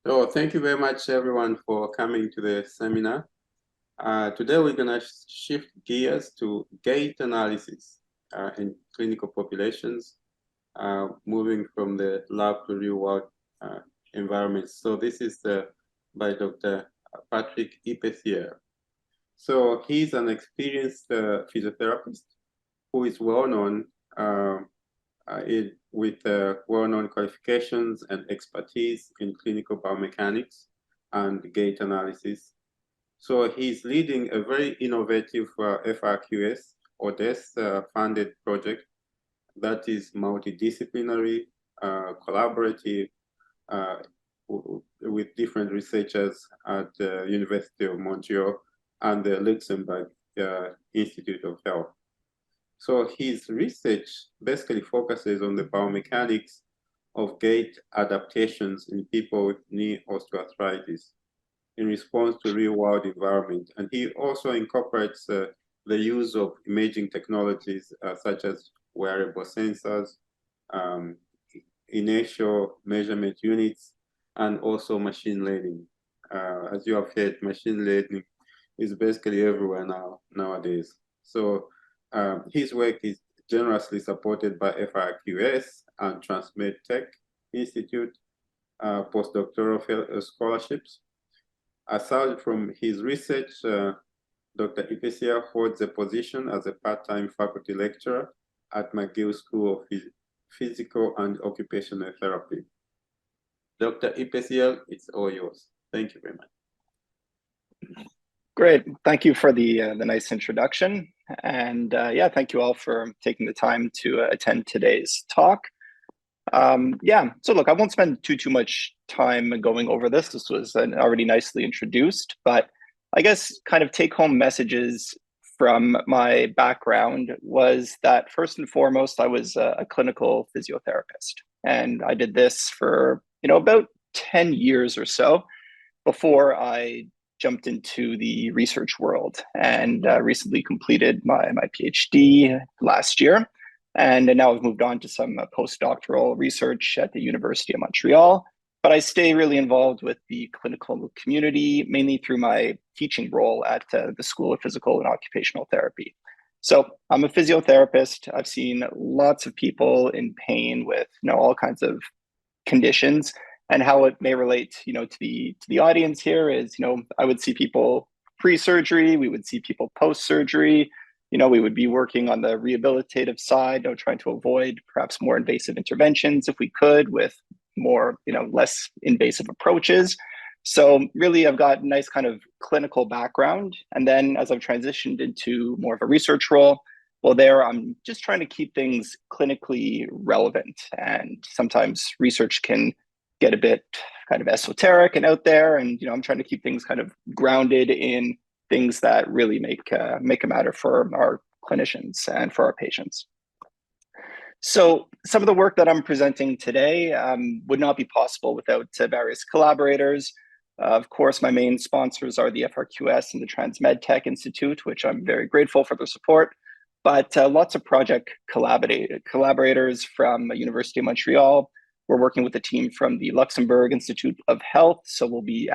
So thank you very much, everyone, for coming to the seminar. Today, we're going to shift gears to gait analysis in clinical populations, moving from the lab to real-world environments. So this is by Dr. Patrick Ippersiel. So he's an experienced physiotherapist who is well-known with well-known qualifications and expertise in clinical biomechanics and gait analysis. So he's leading a very innovative FRQS or funded project that is multidisciplinary, collaborative with different researchers at the University of Montreal and the Luxembourg Institute of Health. So his research basically focuses on the biomechanics of gait adaptations in people with knee osteoarthritis in response to real-world environment. And he also incorporates the use of imaging technologies such as wearable sensors, inertial measurement units, and also machine learning. As you have heard, machine learning is basically everywhere nowadays. So his work is generously supported by FRQS and Transmed Tech Institute postdoctoral scholarships. Aside from his research, Dr. Ippersiel holds a position as a part-time faculty lecturer at McGill School of Physical and Occupational Therapy. Dr. Ippersiel, it's all yours. Thank you very much. Great. Thank you for the nice introduction. And yeah, thank you all for taking the time to attend today's talk. So look, I won't spend too much time going over this. This was already nicely introduced, but I guess kind of take-home messages from my background was that first and foremost, I was a clinical physiotherapist. And I did this for, about 10 years or so before I jumped into the research world and recently completed my PhD last year. And now I've moved on to some post-doctoral research at the University of Montreal. But I stay really involved with the clinical community, mainly through my teaching role at the School of Physical and Occupational Therapy. So I'm a physiotherapist. I've seen lots of people in pain with all kinds of conditions, and how it may relate to the audience here is I would see people pre-surgery, we would see people post-surgery. We would be working on the rehabilitative side, trying to avoid perhaps more invasive interventions if we could, with more, less invasive approaches. So really, I've got a nice kind of clinical background. And then as I've transitioned into more of a research role, well, there I'm just trying to keep things clinically relevant. And sometimes research can get a bit kind of esoteric and out there. And, I'm trying to keep things kind of grounded in things that really make a matter for our clinicians and for our patients. So some of the work that I'm presenting today would not be possible without various collaborators. Of course, my main sponsors are the FRQS and the Transmed Tech Institute, which I'm very grateful for their support. But lots of project collaborators from the University of Montreal. We're working with a team from the Luxembourg Institute of Health, so we'll be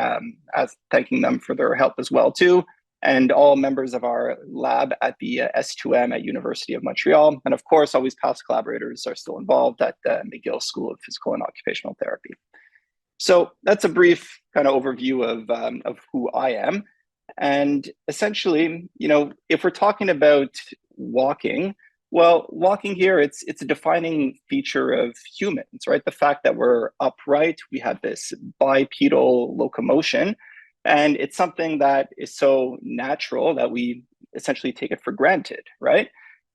thanking them for their help as well too. And all members of our lab at the S2M at University of Montreal. And of course, always past collaborators are still involved at the McGill School of Physical and Occupational Therapy. So that's a brief kind of overview of who I am. And essentially, if we're talking about walking, well, walking here, it's a defining feature of humans, right? The fact that we're upright, we have this bipedal locomotion, and it's something that is so natural that we essentially take it for granted, right?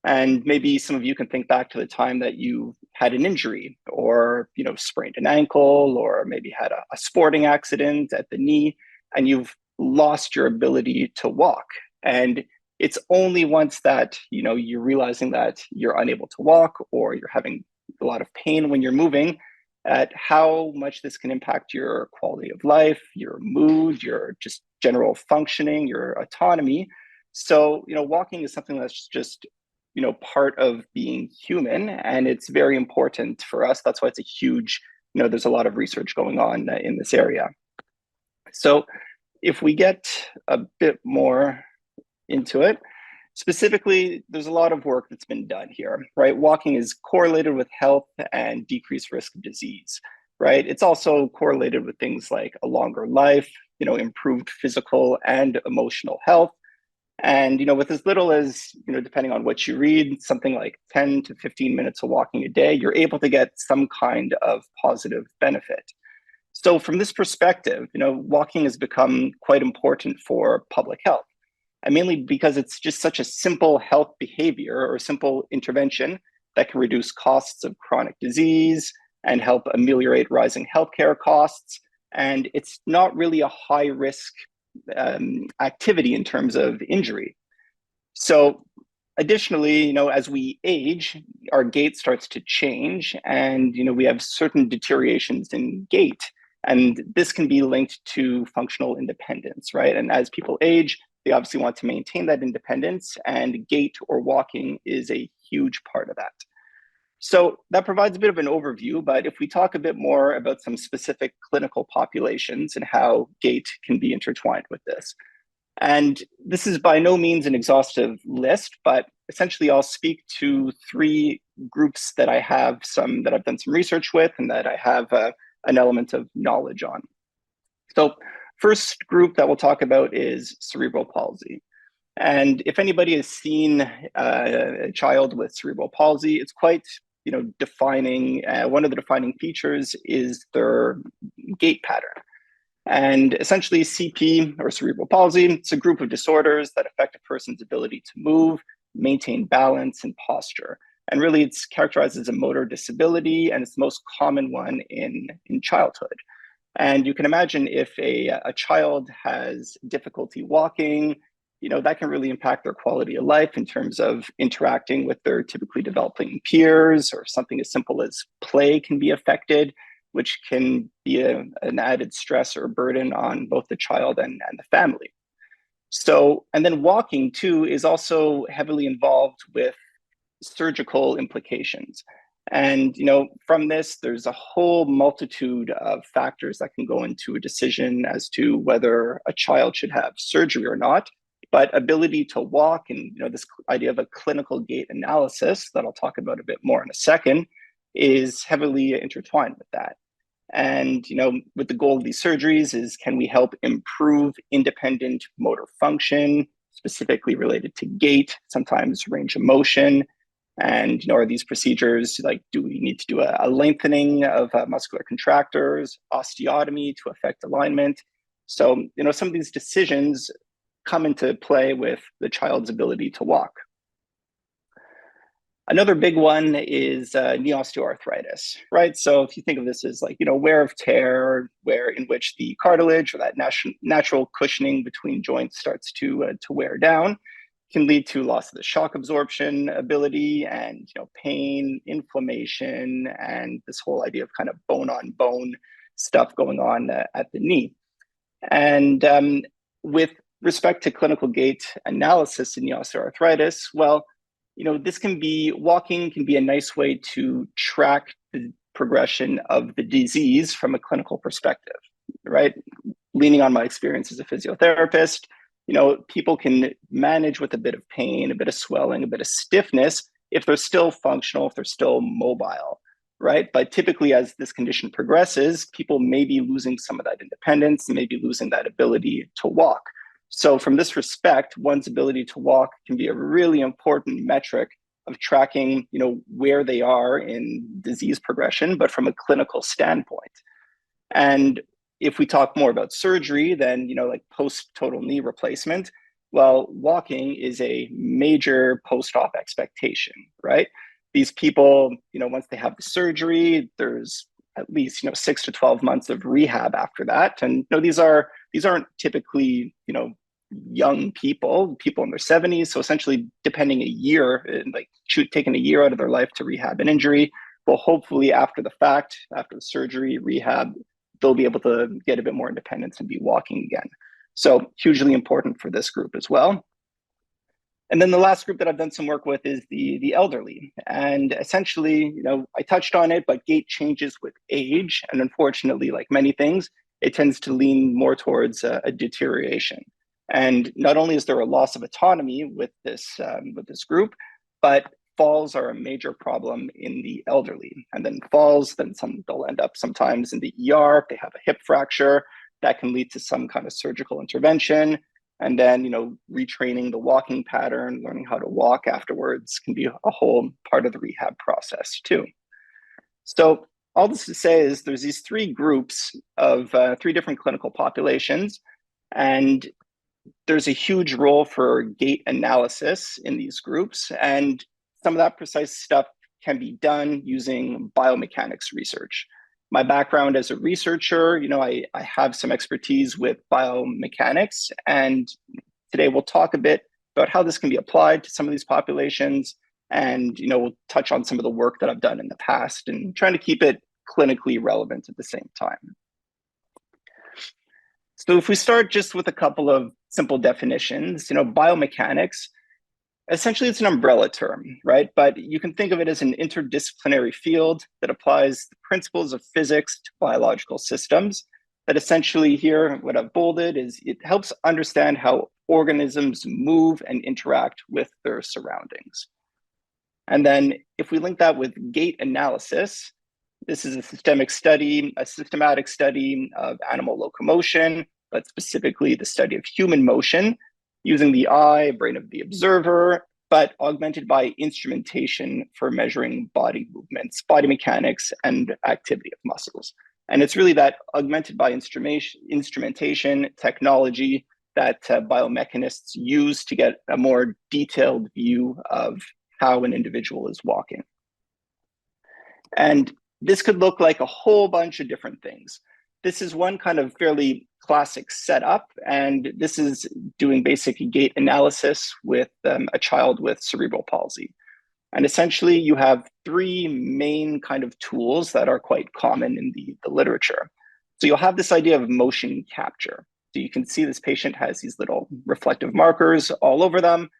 And maybe some of you can think back to the time that you had an injury or, sprained an ankle, or maybe had a sporting accident at the knee, and you've lost your ability to walk. And it's only once that, you're realizing that you're unable to walk or you're having a lot of pain when you're moving, at how much this can impact your quality of life, your mood, your just general functioning, your autonomy. So, walking is something that's just, part of being human, and it's very important for us. That's why it's a huge, there's a lot of research going on in this area. So if we get a bit more into it, specifically, there's a lot of work that's been done here, right? Walking is correlated with health and decreased risk of disease, right? It's also correlated with things like a longer life, improved physical and emotional health. And, with as little as, depending on what you read, something like 10 to 15 minutes of walking a day, you're able to get some kind of positive benefit. So from this perspective, walking has become quite important for public health. And mainly because it's just such a simple health behavior or simple intervention that can reduce costs of chronic disease and help ameliorate rising healthcare costs. And it's not really a high risk activity in terms of injury. So additionally, as we age, our gait starts to change, and we have certain deteriorations in gait. And this can be linked to functional independence, right? And as people age, they obviously want to maintain that independence, and gait or walking is a huge part of that. So that provides a bit of an overview, but if we talk a bit more about some specific clinical populations and how gait can be intertwined with this. And this is by no means an exhaustive list, but essentially I'll speak to 3 groups that I've done some research with and that I have an element of knowledge on. So first group that we'll talk about is cerebral palsy. And if anybody has seen a child with cerebral palsy, it's quite defining. One of the defining features is their gait pattern. And essentially CP, or cerebral palsy, it's a group of disorders that affect a person's ability to move, maintain balance, and posture. And really it's characterized as a motor disability, and it's the most common one in childhood. And you can imagine if a child has difficulty walking, that can really impact their quality of life in terms of interacting with their typically developing peers, or something as simple as play can be affected, which can be an added stress or burden on both the child and the family. So, and then walking too is also heavily involved with surgical implications. And, from this, there's a whole multitude of factors that can go into a decision as to whether a child should have surgery or not. But ability to walk and, this idea of a clinical gait analysis that I'll talk about a bit more in a second is heavily intertwined with that. And, with the goal of these surgeries is, can we help improve independent motor function, specifically related to gait, sometimes range of motion? And, are these procedures like, do we need to do a lengthening of muscular contractors, osteotomy to affect alignment? So, some of these decisions come into play with the child's ability to walk. Another big one is knee osteoarthritis, right? So if you think of this as like, wear of tear, where in which the cartilage or that natural cushioning between joints starts to wear down, can lead to loss of the shock absorption ability and, pain, inflammation, and this whole idea of kind of bone on bone stuff going on at the knee. And with respect to clinical gait analysis in knee osteoarthritis, well, walking can be a nice way to track the progression of the disease from a clinical perspective, right? Leaning on my experience as a physiotherapist, people can manage with a bit of pain, a bit of swelling, a bit of stiffness if they're still functional, if they're still mobile, right? But typically as this condition progresses, people may be losing some of that independence and maybe losing that ability to walk. So from this respect, one's ability to walk can be a really important metric of tracking, where they are in disease progression, but from a clinical standpoint. And if we talk more about surgery, then, like post-total knee replacement, well, walking is a major post-op expectation, right? These people, once they have the surgery, there's at least, 6 to 12 months of rehab after that. And these aren't typically, young people in their 70s. So essentially depending a year, like taking a year out of their life to rehab an injury, well, hopefully after the fact, after the surgery, rehab, they'll be able to get a bit more independence and be walking again. So hugely important for this group as well. And then the last group that I've done some work with is the elderly. And essentially, I touched on it, but gait changes with age. And unfortunately, like many things, it tends to lean more towards a deterioration. And not only is there a loss of autonomy with this group, but falls are a major problem in the elderly. And then falls, then they'll end up sometimes in the ER. If they have a hip fracture, that can lead to some kind of surgical intervention. And then, retraining the walking pattern, learning how to walk afterwards can be a whole part of the rehab process too. So all this to say is there's these three groups of three different clinical populations, and there's a huge role for gait analysis in these groups. And some of that precise stuff can be done using biomechanics research. My background as a researcher, I have some expertise with biomechanics, and today we'll talk a bit about how this can be applied to some of these populations, and we'll touch on some of the work that I've done in the past and trying to keep it clinically relevant at the same time. So if we start just with a couple of simple definitions, biomechanics, essentially it's an umbrella term, right? But you can think of it as an interdisciplinary field that applies the principles of physics to biological systems. That essentially here, what I've bolded is it helps understand how organisms move and interact with their surroundings. And then if we link that with gait analysis, this is a systematic study of animal locomotion, but specifically the study of human motion, using the eye, brain of the observer, but augmented by instrumentation for measuring body movements, body mechanics, and activity of muscles. And it's really that augmented by instrumentation technology that biomechanists use to get a more detailed view of how an individual is walking. And this could look like a whole bunch of different things. This is one kind of fairly classic setup, and this is doing basic gait analysis with a child with cerebral palsy. And essentially, you have three main kind of tools that are quite common in the literature. So you'll have this idea of motion capture. So you can see this patient has these little reflective markers all over them.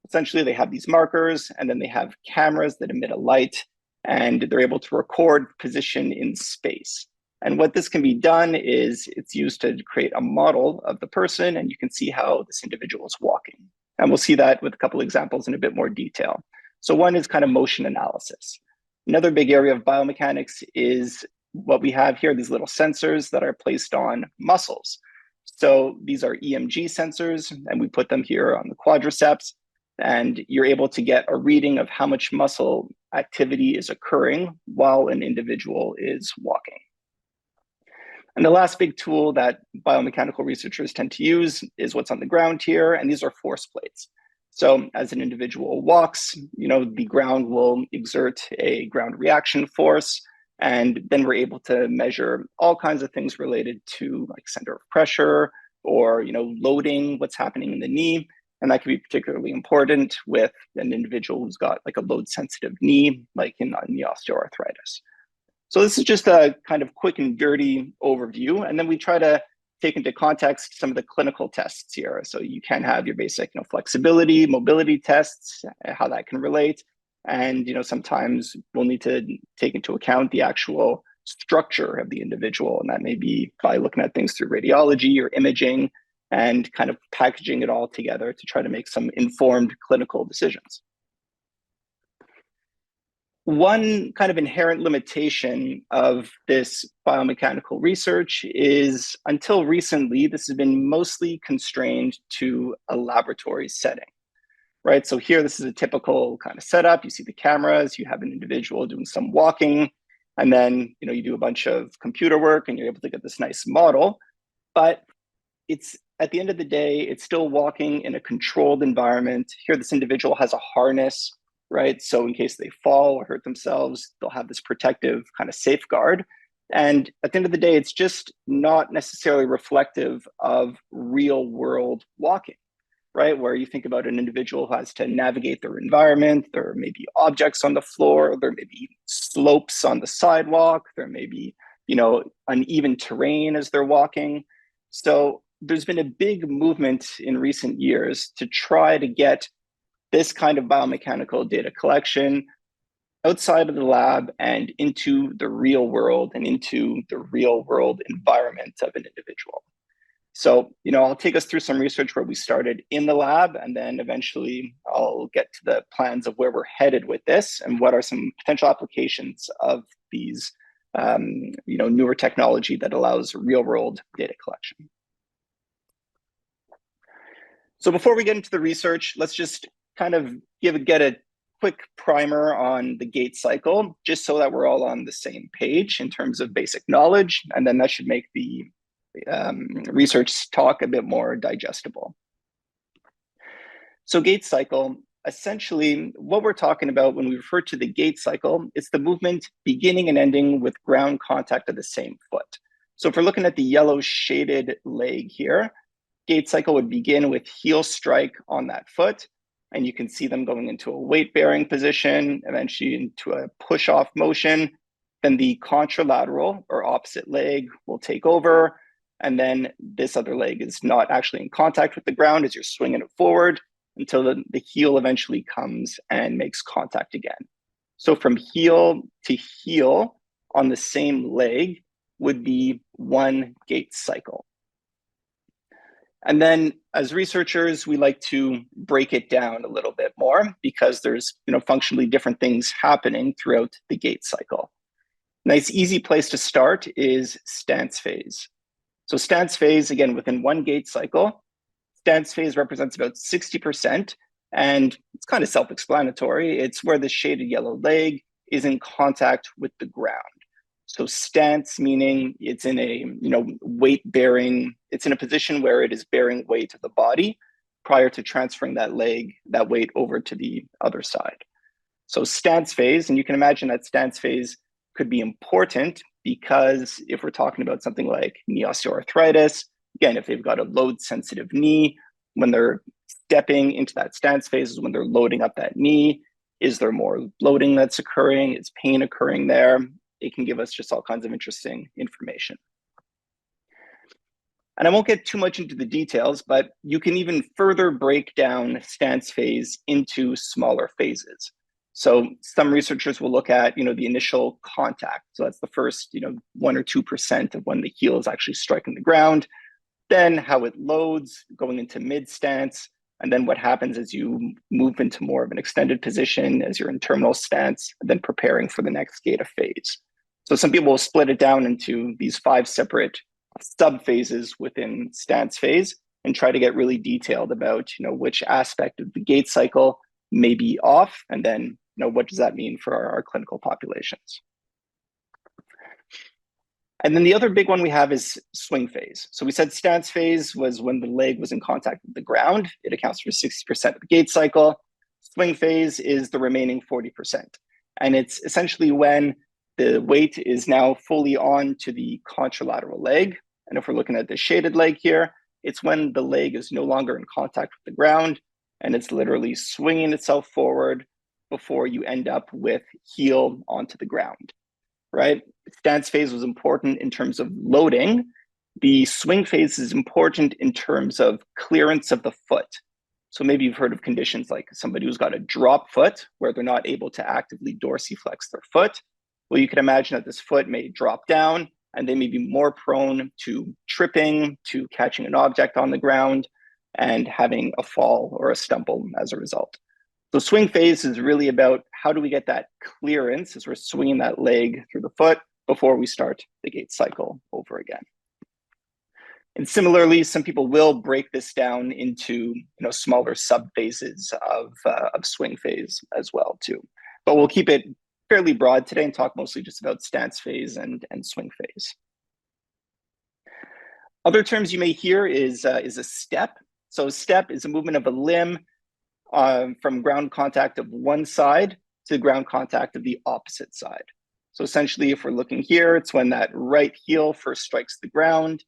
Essentially, they have these markers, and then they have cameras that emit a light, and they're able to record position in space. And what this can be done is it's used to create a model of the person, and you can see how this individual is walking. And we'll see that with a couple examples in a bit more detail. So one is kind of motion analysis. Another big area of biomechanics is what we have here, these little sensors that are placed on muscles. So these are EMG sensors, and we put them here on the quadriceps, and you're able to get a reading of how much muscle activity is occurring while an individual is walking. And the last big tool that biomechanical researchers tend to use is what's on the ground here, and these are force plates. So as an individual walks, the ground will exert a ground reaction force, and then we're able to measure all kinds of things related to like center of pressure or loading, what's happening in the knee. And that can be particularly important with an individual who's got like a load-sensitive knee, like in knee osteoarthritis. So this is just a kind of quick and dirty overview. And then we try to take into context some of the clinical tests here. So you can have your basic flexibility, mobility tests, how that can relate. And sometimes we'll need to take into account the actual structure of the individual. And that may be by looking at things through radiology or imaging and kind of packaging it all together to try to make some informed clinical decisions. One kind of inherent limitation of this biomechanical research is, until recently, this has been mostly constrained to a laboratory setting, right? So here, this is a typical kind of setup. You see the cameras, you have an individual doing some walking, and then you do a bunch of computer work and you're able to get this nice model. But it's, at the end of the day, it's still walking in a controlled environment. Here, this individual has a harness, right? So in case they fall or hurt themselves, they'll have this protective kind of safeguard. And at the end of the day, it's just not necessarily reflective of real world walking, right? Where you think about an individual who has to navigate their environment. There may be objects on the floor. There may be slopes on the sidewalk. There may be, uneven terrain as they're walking. So there's been a big movement in recent years to try to get this kind of biomechanical data collection outside of the lab and into the real world and into the real world environment of an individual. So, I'll take us through some research where we started in the lab, and then eventually I'll get to the plans of where we're headed with this and what are some potential applications of these, newer technology that allows real world data collection. So before we get into the research, let's just kind of get a quick primer on the Gait cycle, just so that we're all on the same page in terms of basic knowledge, and then that should make the research talk a bit more digestible. So Gait cycle, essentially what we're talking about when we refer to the Gait cycle, it's the movement beginning and ending with ground contact of the same foot. So if we're looking at the yellow shaded leg here, Gait cycle would begin with heel strike on that foot, and you can see them going into a weight-bearing position, eventually into a push-off motion. Then the contralateral or opposite leg will take over, and then this other leg is not actually in contact with the ground as you're swinging it forward until the heel eventually comes and makes contact again. So from heel to heel on the same leg would be one Gait cycle. And then as researchers, we like to break it down a little bit more because there's functionally different things happening throughout the Gait cycle. Nice easy place to start is stance phase. So stance phase, again, within one Gait cycle, stance phase represents about 60%, and it's kind of self-explanatory. It's where the shaded yellow leg is in contact with the ground. So stance meaning it's in a weight bearing, it's in a position where it is bearing weight of the body prior to transferring that weight over to the other side. So stance phase, and you can imagine that stance phase could be important because if we're talking about something like knee osteoarthritis, again, if they've got a load sensitive knee, when they're stepping into that stance phase is when they're loading up that knee. Is there more loading that's occurring? Is pain occurring there? It can give us just all kinds of interesting information. And I won't get too much into the details, but you can even further break down stance phase into smaller phases. So some researchers will look at, the initial contact. So that's the first, 1 or 2% of when the heel is actually striking the ground. Then how it loads going into mid stance. And then what happens as you move into more of an extended position as you're in terminal stance, and then preparing for the next gait of phase. So some people will split it down into these 5 separate sub-phases within stance phase and try to get really detailed about, which aspect of the Gait cycle may be off, and then, what does that mean for our clinical populations. And then the other big one we have is swing phase. So we said stance phase was when the leg was in contact with the ground. It accounts for 60% of the Gait cycle. Swing phase is the remaining 40%. And it's essentially when the weight is now fully on to the contralateral leg. And if we're looking at the shaded leg here, it's when the leg is no longer in contact with the ground and it's literally swinging itself forward before you end up with heel onto the ground, right? Stance phase was important in terms of loading. The swing phase is important in terms of clearance of the foot. So maybe you've heard of conditions like somebody who's got a drop foot where they're not able to actively dorsiflex their foot. Well, you can imagine that this foot may drop down and they may be more prone to tripping, to catching an object on the ground and having a fall or a stumble as a result. So swing phase is really about how do we get that clearance as we're swinging that leg through the foot before we start the Gait cycle over again. And similarly, some people will break this down into smaller sub-phases of swing phase as well too. But we'll keep it fairly broad today and talk mostly just about stance phase and swing phase. Other terms you may hear is a step. So a step is a movement of a limb from ground contact of one side to ground contact of the opposite side. So essentially, if we're looking here, it's when that right heel first strikes the ground.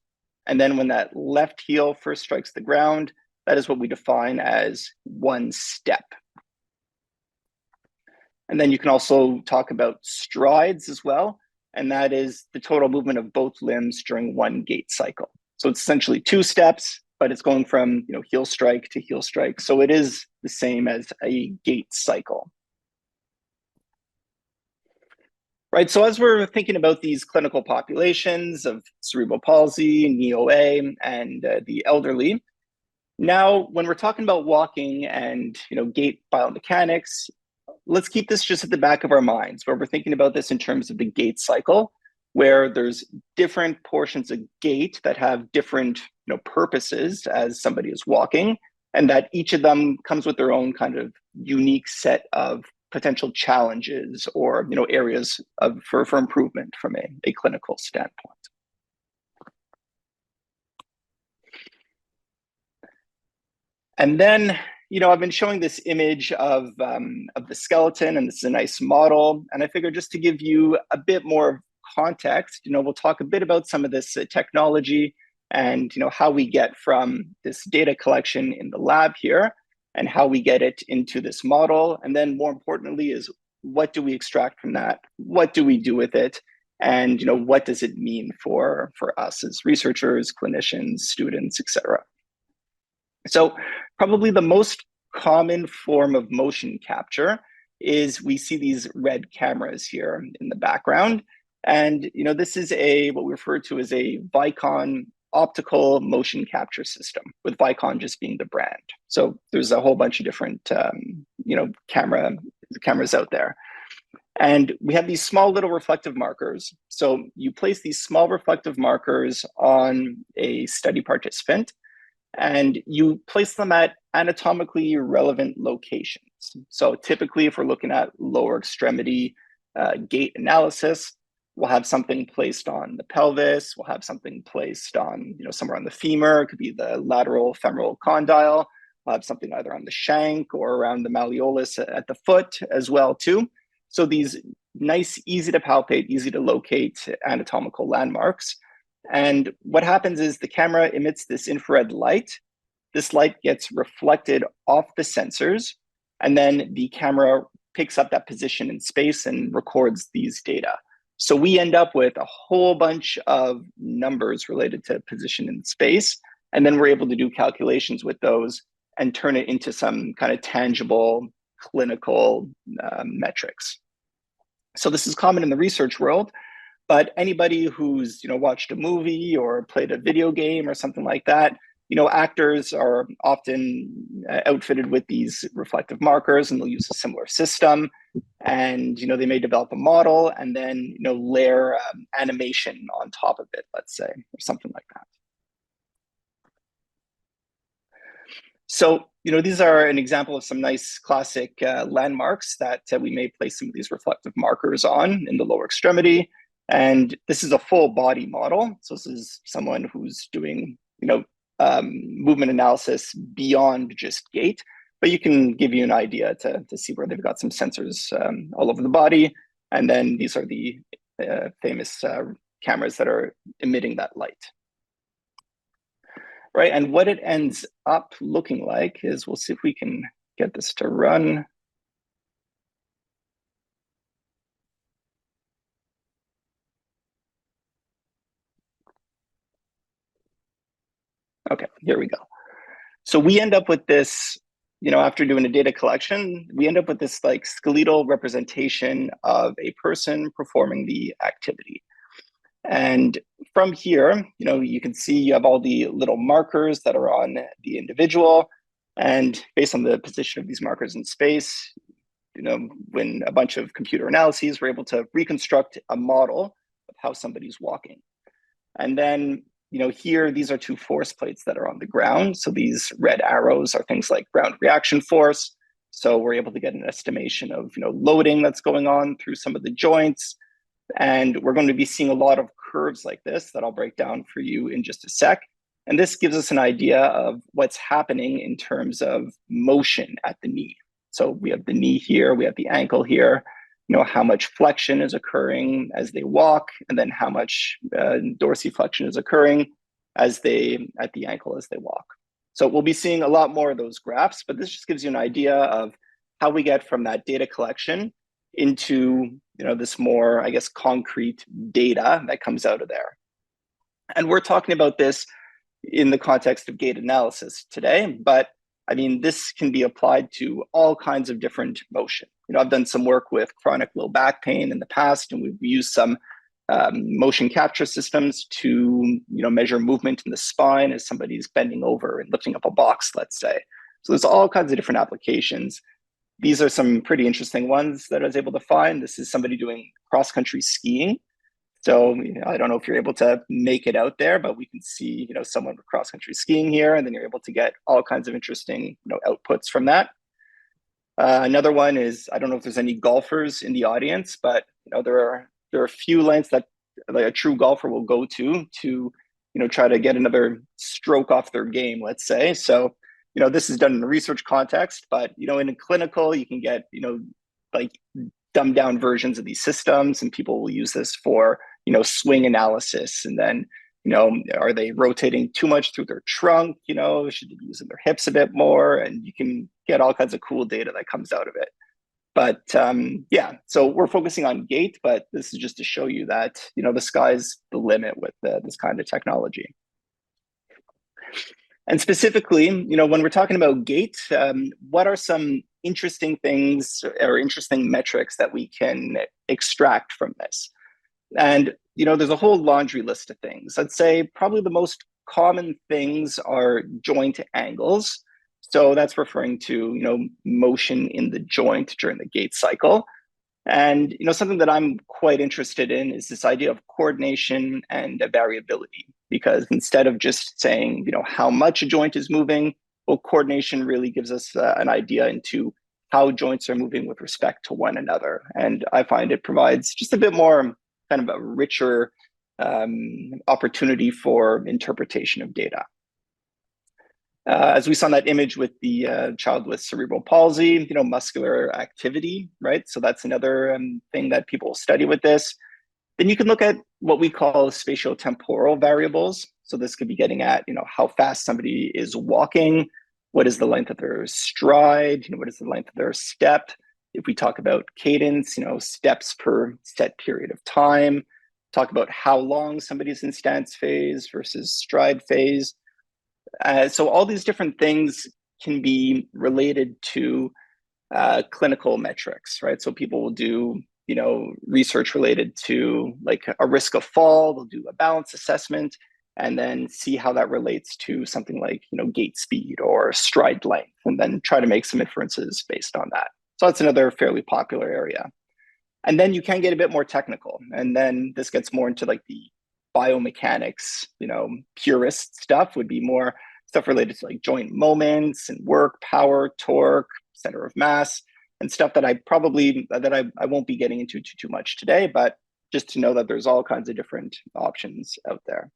And then when that left heel first strikes the ground, that is what we define as one step. And then you can also talk about strides as well. And that is the total movement of both limbs during one Gait cycle. So it's essentially 2 steps, but it's going from heel strike to heel strike. So it is the same as a Gait cycle. Right, so as we're thinking about these clinical populations of cerebral palsy, knee-OA, and the elderly, now when we're talking about walking and gait biomechanics, let's keep this just at the back of our minds, where we're thinking about this in terms of the gait cycle, where there's different portions of gait that have different purposes as somebody is walking, and that each of them comes with their own kind of unique set of potential challenges or areas for improvement from a clinical standpoint. And then I've been showing this image of the skeleton, and this is a nice model. And I figured just to give you a bit more context, we'll talk a bit about some of this technology and how we get from this data collection in the lab here and how we get it into this model. And then more importantly is, what do we extract from that? What do we do with it? And what does it mean for us as researchers, clinicians, students, etc. So probably the most common form of motion capture is we see these red cameras here in the background. And this is what we refer to as a Vicon optical motion capture system, with Vicon just being the brand. So there's a whole bunch of different cameras out there. And we have these small little reflective markers. So you place these small reflective markers on a study participant, and you place them at anatomically relevant locations. So typically, if we're looking at lower extremity gait analysis, we'll have something placed on the pelvis, we'll have something placed on, somewhere on the femur, it could be the lateral femoral condyle, we'll have something either on the shank or around the malleolus at the foot as well too. So these nice, easy to palpate, easy to locate anatomical landmarks. And what happens is the camera emits this infrared light. This light gets reflected off the sensors, and then the camera picks up that position in space and records these data. So we end up with a whole bunch of numbers related to position in space, and then we're able to do calculations with those and turn it into some kind of tangible clinical metrics. So this is common in the research world, but anybody who's watched a movie or played a video game or something like that, actors are often outfitted with these reflective markers, and they'll use a similar system. And they may develop a model and then layer animation on top of it, let's say, or something like that. So these are an example of some nice classic landmarks that we may place some of these reflective markers on in the lower extremity. And this is a full body model. So this is someone who's doing movement analysis beyond just gait, but you can give you an idea to see where they've got some sensors all over the body. And then these are the famous cameras that are emitting that light. Right, and what it ends up looking like is, we'll see if we can get this to run. Okay, here we go. So we end up with this, after doing a data collection, we end up with this like skeletal representation of a person performing the activity. And from here, you can see you have all the little markers that are on the individual. And based on the position of these markers in space, when a bunch of computer analyses were able to reconstruct a model of how somebody's walking. And then, here, these are two force plates that are on the ground. So these red arrows are things like ground reaction force. So we're able to get an estimation of, loading that's going on through some of the joints. And we're going to be seeing a lot of curves like this that I'll break down for you in just a sec. And this gives us an idea of what's happening in terms of motion at the knee. So we have the knee here, we have the ankle here, how much flexion is occurring as they walk, and then how much dorsiflexion is occurring at the ankle as they walk. So we'll be seeing a lot more of those graphs, but this just gives you an idea of how we get from that data collection into this more, I guess, concrete data that comes out of there. And we're talking about this in the context of gait analysis today, but I mean, this can be applied to all kinds of different motion. I've done some work with chronic low back pain in the past, and we've used some motion capture systems to measure movement in the spine as somebody's bending over and lifting up a box, let's say. So there's all kinds of different applications. These are some pretty interesting ones that I was able to find. This is somebody doing cross-country skiing. So I don't know if you're able to make it out there, but we can see someone with cross-country skiing here, and then you're able to get all kinds of interesting outputs from that. Another one is, I don't know if there's any golfers in the audience, but there are a few lengths that a true golfer will go to try to get another stroke off their game, let's say. So this is done in a research context, but in a clinical, you can get like dumbed down versions of these systems, and people will use this for swing analysis. And then are they rotating too much through their trunk? Should they be using their hips a bit more? And you can get all kinds of cool data that comes out of it. But yeah, so we're focusing on Gait, but this is just to show you that the sky's the limit with this kind of technology. And specifically, when we're talking about Gait, what are some interesting things or interesting metrics that we can extract from this? And there's a whole laundry list of things. I'd say probably the most common things are joint angles. So that's referring to motion in the joint during the Gait cycle. And something that I'm quite interested in is this idea of coordination and variability, because instead of just saying how much a joint is moving, well, coordination really gives us an idea into how joints are moving with respect to one another. And I find it provides just a bit more kind of a richer opportunity for interpretation of data. As we saw in that image with the child with cerebral palsy, muscular activity, right? So that's another thing that people study with this. Then you can look at what we call spatiotemporal variables. So this could be getting at, how fast somebody is walking, what is the length of their stride, what is the length of their step. If we talk about cadence, steps per set period of time, talk about how long somebody's in stance phase versus stride phase. So all these different things can be related to clinical metrics, right? So people will do, research related to like a risk of fall. They'll do a balance assessment and then see how that relates to something like, gait speed or stride length, and then try to make some inferences based on that. So that's another fairly popular area. And then you can get a bit more technical. And then this gets more into like the biomechanics, purist stuff would be more stuff related to like joint moments and work, power, torque, center of mass, and stuff that I won't be getting into too much today, but just to know that there's all kinds of different options out there.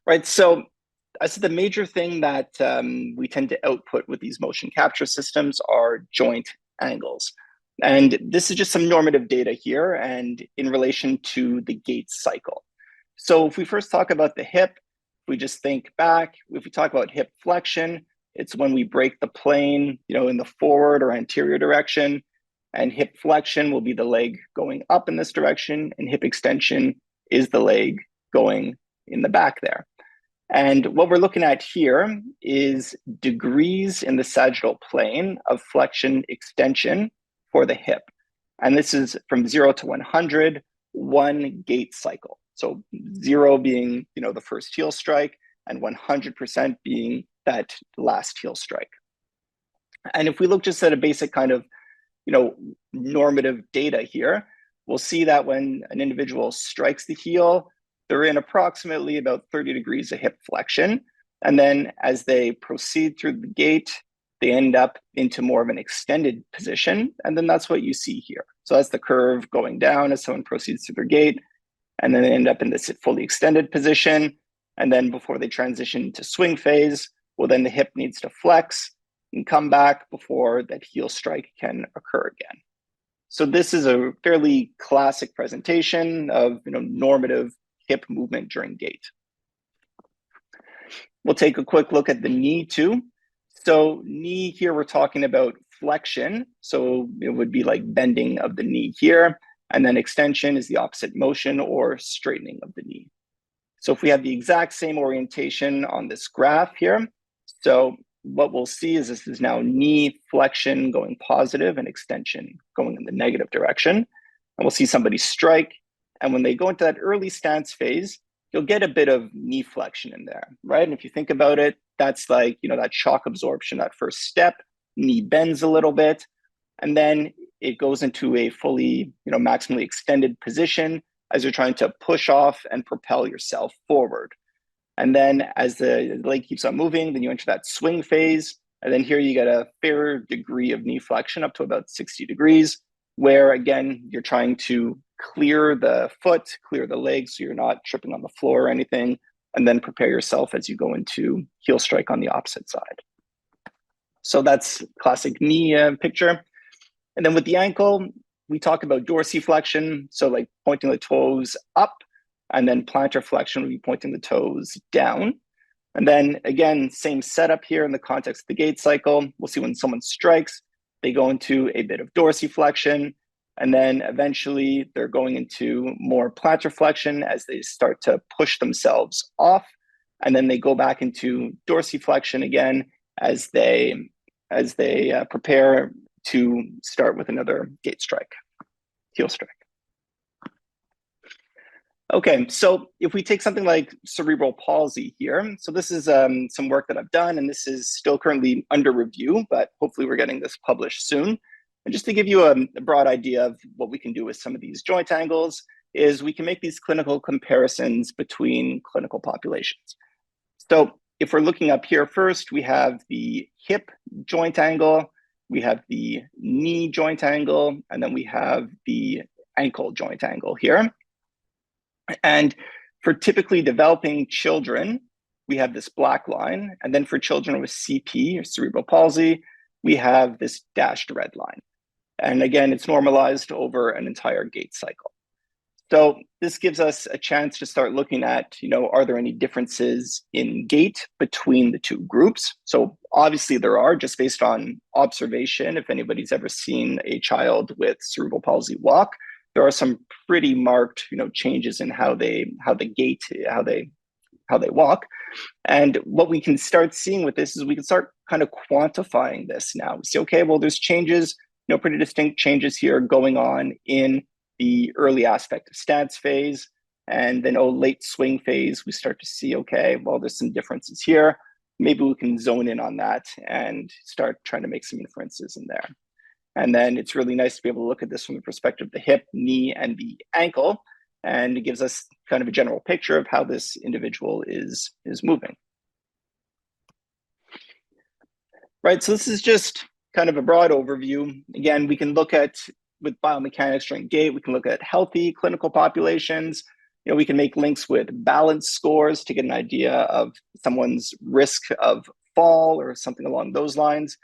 Right, so I said the major thing that we tend to output with these motion capture systems are joint angles. And this is just some normative data here and in relation to the Gait cycle. So if we first talk about the hip, we just think back, if we talk about hip flexion, it's when we break the plane, in the forward or anterior direction, and hip flexion will be the leg going up in this direction, and hip extension is the leg going in the back there. And what we're looking at here is degrees in the sagittal plane of flexion extension for the hip. And this is from 0 to 100, one Gait cycle. So 0 being, the first heel strike, and 100% being that last heel strike. And if we look just at a basic kind of, normative data here, we'll see that when an individual strikes the heel, they're in approximately about 30 degrees of hip flexion. And then as they proceed through the gait, they end up into more of an extended position. And then that's what you see here. So that's the curve going down as someone proceeds through their gait. And then they end up in this fully extended position. And then before they transition to swing phase, well, then the hip needs to flex and come back before that heel strike can occur again. So this is a fairly classic presentation of normative hip movement during gait. We'll take a quick look at the knee too. So knee here, we're talking about flexion. So it would be like bending of the knee here. And then extension is the opposite motion or straightening of the knee. So if we have the exact same orientation on this graph here, so what we'll see is this is now knee flexion going positive and extension going in the negative direction. And we'll see somebody strike. And when they go into that early stance phase, you'll get a bit of knee flexion in there, right? And if you think about it, that's like, that shock absorption, that first step, knee bends a little bit, and then it goes into a fully, maximally extended position as you're trying to push off and propel yourself forward. And then as the leg keeps on moving, then you enter that swing phase. And then here you get a fair degree of knee flexion up to about 60 degrees, where again, you're trying to clear the foot, clear the leg, so you're not tripping on the floor or anything, and then prepare yourself as you go into heel strike on the opposite side. So that's classic knee picture. And then with the ankle, we talk about dorsiflexion, so like pointing the toes up, and then plantar flexion would be pointing the toes down. And then again, same setup here in the context of the gait cycle. We'll see when someone strikes, they go into a bit of dorsiflexion, and then eventually they're going into more plantar flexion as they start to push themselves off. And then they go back into dorsiflexion again as they prepare to start with another gait strike, heel strike. Okay, so if we take something like cerebral palsy here, so this is some work that I've done, and this is still currently under review, but hopefully we're getting this published soon. And just to give you a broad idea of what we can do with some of these joint angles is we can make these clinical comparisons between clinical populations. So if we're looking up here first, we have the hip joint angle, we have the knee joint angle, and then we have the ankle joint angle here. And for typically developing children, we have this black line. And then for children with CP, or cerebral palsy, we have this dashed red line. And again, it's normalized over an entire gait cycle. So this gives us a chance to start looking at, are there any differences in gait between the two groups? So obviously there are, just based on observation. If anybody's ever seen a child with cerebral palsy walk, there are some pretty marked, changes in how they walk. And what we can start seeing with this is we can start kind of quantifying this now. We say, okay, well, there's changes, pretty distinct changes here going on in the early aspect of stance phase. And then, late swing phase, we start to see, okay, well, there's some differences here. Maybe we can zone in on that and start trying to make some inferences in there. And then it's really nice to be able to look at this from the perspective of the hip, knee, and the ankle. And it gives us kind of a general picture of how this individual is moving. Right, so this is just kind of a broad overview. Again, we can look at, with biomechanics during gait, we can look at healthy clinical populations. We can make links with balance scores to get an idea of someone's risk of fall or something along those lines.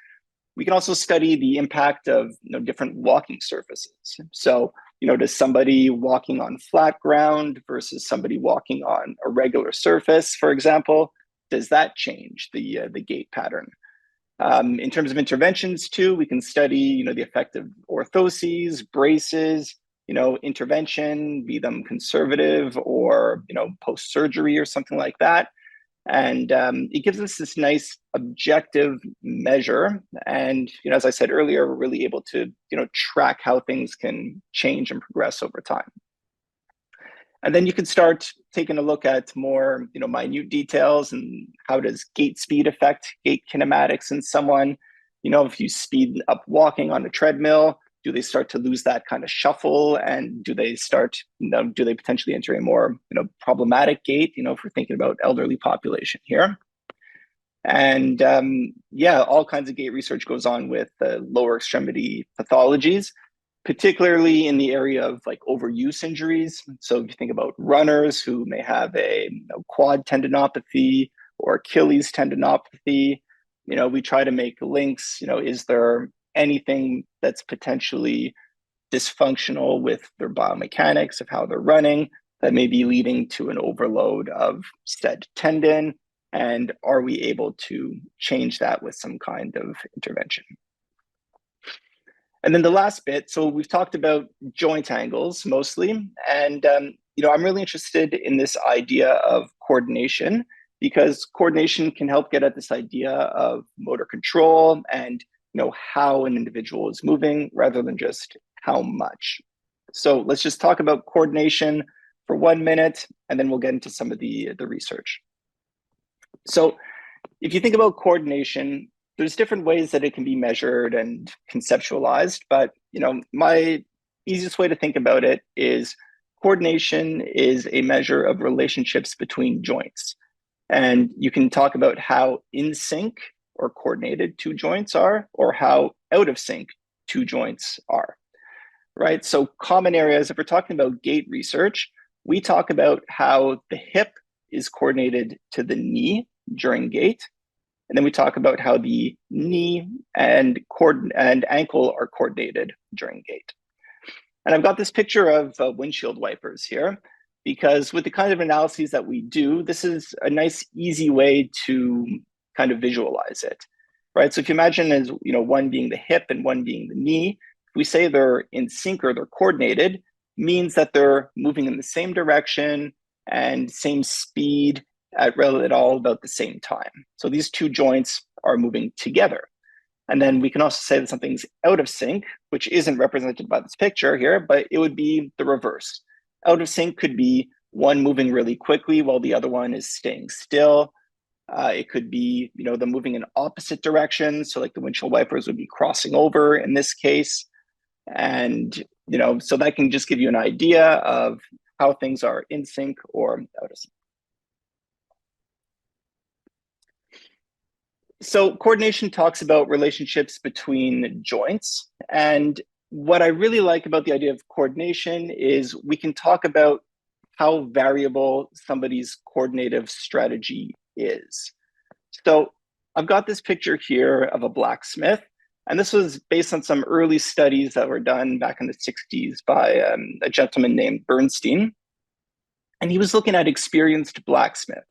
We can also study the impact of different walking surfaces. So, does somebody walking on flat ground versus somebody walking on a regular surface, for example, does that change the gait pattern? In terms of interventions too, we can study, the effect of orthoses, braces, intervention, be them conservative or, post-surgery or something like that. And it gives us this nice objective measure. And, as I said earlier, we're really able to, track how things can change and progress over time. And then you can start taking a look at more, minute details and how does gait speed affect gait kinematics in someone. If you speed up walking on a treadmill, do they start to lose that kind of shuffle? And do they potentially enter a more, problematic gait, if we're thinking about elderly population here? And all kinds of gait research goes on with lower extremity pathologies, particularly in the area of like overuse injuries. So if you think about runners who may have a quad tendinopathy or Achilles tendinopathy, we try to make links, is there anything that's potentially dysfunctional with their biomechanics of how they're running that may be leading to an overload of said tendon? And are we able to change that with some kind of intervention? And then the last bit, so we've talked about joint angles mostly, and I'm really interested in this idea of coordination because coordination can help get at this idea of motor control and how an individual is moving rather than just how much. So let's just talk about coordination for 1 minute, and then we'll get into some of the research. So if you think about coordination, there's different ways that it can be measured and conceptualized, but my easiest way to think about it is coordination is a measure of relationships between joints. And you can talk about how in sync or coordinated two joints are, or how out of sync two joints are, right? So common areas, if we're talking about gait research, we talk about how the hip is coordinated to the knee during gait. And then we talk about how the knee and ankle are coordinated during gait. And I've got this picture of windshield wipers here, because with the kind of analyses that we do, this is a nice, easy way to kind of visualize it, right? So if you imagine as one being the hip and one being the knee, if we say they're in sync or they're coordinated, means that they're moving in the same direction and same speed at all about the same time. So these two joints are moving together. And then we can also say that something's out of sync, which isn't represented by this picture here, but it would be the reverse. Out of sync could be one moving really quickly while the other one is staying still. It could be, them moving in opposite directions. So like the windshield wipers would be crossing over in this case. And, so that can just give you an idea of how things are in sync or out of sync. So coordination talks about relationships between joints. And what I really like about the idea of coordination is we can talk about how variable somebody's coordinative strategy is. So I've got this picture here of a blacksmith, and this was based on some early studies that were done back in the 60s by a gentleman named Bernstein. And he was looking at experienced blacksmiths.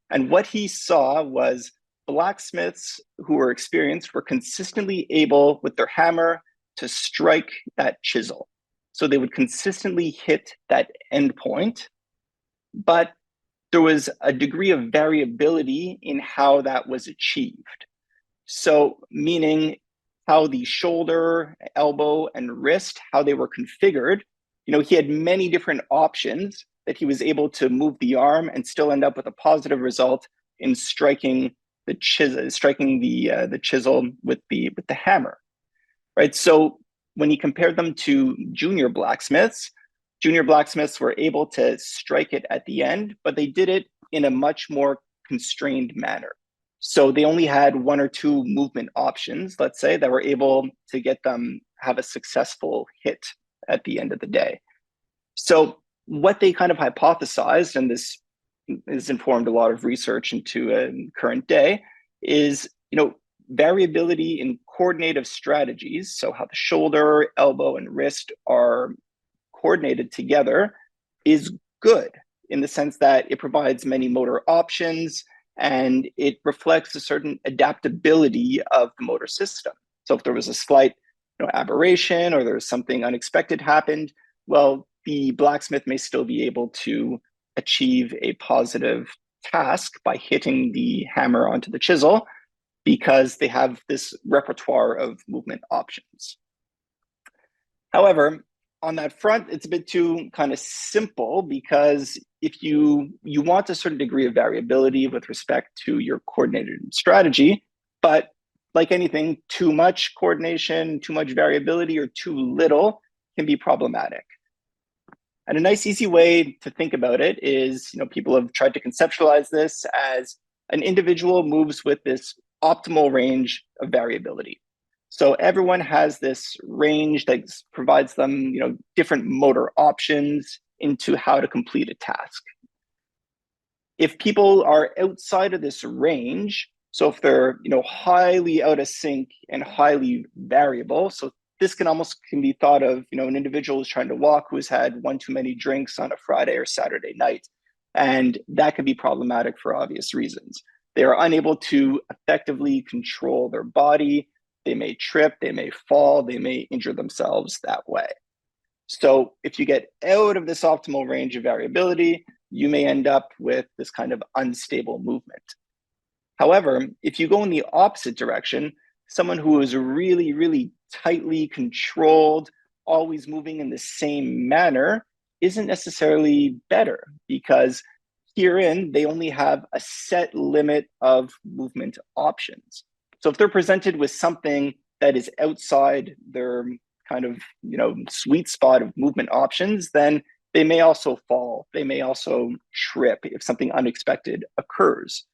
And what he saw was blacksmiths who were experienced were consistently able with their hammer to strike that chisel. So they would consistently hit that end point, but there was a degree of variability in how that was achieved. So meaning how the shoulder, elbow, and wrist, how they were configured. He had many different options that he was able to move the arm and still end up with a positive result in striking the chisel with the hammer, right? So when he compared them to junior blacksmiths were able to strike it at the end, but they did it in a much more constrained manner. So they only had one or two movement options, let's say, that were able to get them have a successful hit at the end of the day. So what they kind of hypothesized, and this has informed a lot of research into current day, is variability in coordinative strategies. So how the shoulder, elbow, and wrist are coordinated together is good in the sense that it provides many motor options and it reflects a certain adaptability of the motor system. So if there was a slight aberration or there's something unexpected happened, well, the blacksmith may still be able to achieve a positive task by hitting the hammer onto the chisel because they have this repertoire of movement options. However, on that front, it's a bit too kind of simple because if you want a certain degree of variability with respect to your coordinated strategy, but like anything, too much coordination, too much variability, or too little can be problematic. And a nice, easy way to think about it is, people have tried to conceptualize this as an individual moves with this optimal range of variability. So everyone has this range that provides them, different motor options into how to complete a task. If people are outside of this range, so if they're, highly out of sync and highly variable, so this can be thought of, an individual who's trying to walk who's had one too many drinks on a Friday or Saturday night. And that can be problematic for obvious reasons. They are unable to effectively control their body. They may trip, they may fall, they may injure themselves that way. So if you get out of this optimal range of variability, you may end up with this kind of unstable movement. However, if you go in the opposite direction, someone who is really, really tightly controlled, always moving in the same manner, isn't necessarily better, because herein they only have a set limit of movement options. So if they're presented with something that is outside their kind of, sweet spot of movement options, then they may also fall. They may also trip if something unexpected occurs.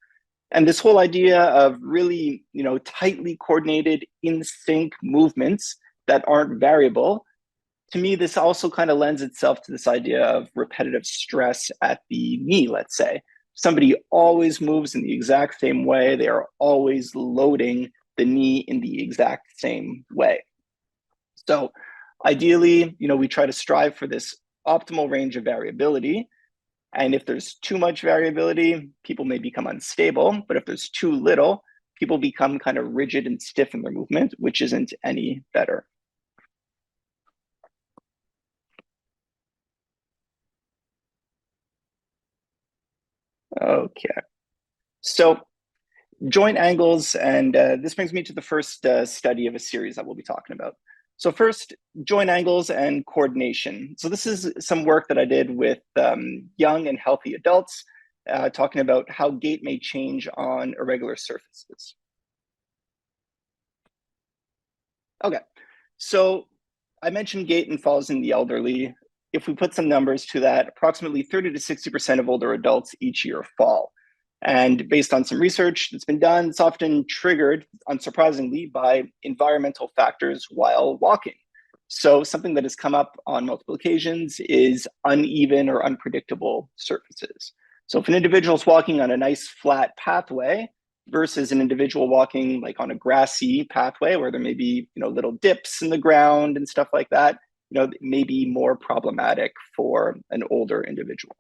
And this whole idea of really, tightly coordinated in sync movements that aren't variable, to me, this also kind of lends itself to this idea of repetitive stress at the knee, let's say. Somebody always moves in the exact same way. They are always loading the knee in the exact same way. So ideally, we try to strive for this optimal range of variability. And if there's too much variability, people may become unstable. But if there's too little, people become kind of rigid and stiff in their movement, which isn't any better. Okay, so joint angles, and this brings me to the first study of a series that we'll be talking about. So first, joint angles and coordination. So this is some work that I did with young and healthy adults, talking about how gait may change on irregular surfaces. Okay, so I mentioned gait and falls in the elderly. If we put some numbers to that, approximately 30 to 60% of older adults each year fall. And based on some research that's been done, it's often triggered, unsurprisingly, by environmental factors while walking. So something that has come up on multiple occasions is uneven or unpredictable surfaces. So if an individual is walking on a nice flat pathway versus an individual walking like on a grassy pathway where there may be, little dips in the ground and stuff like that, it may be more problematic for an older individual.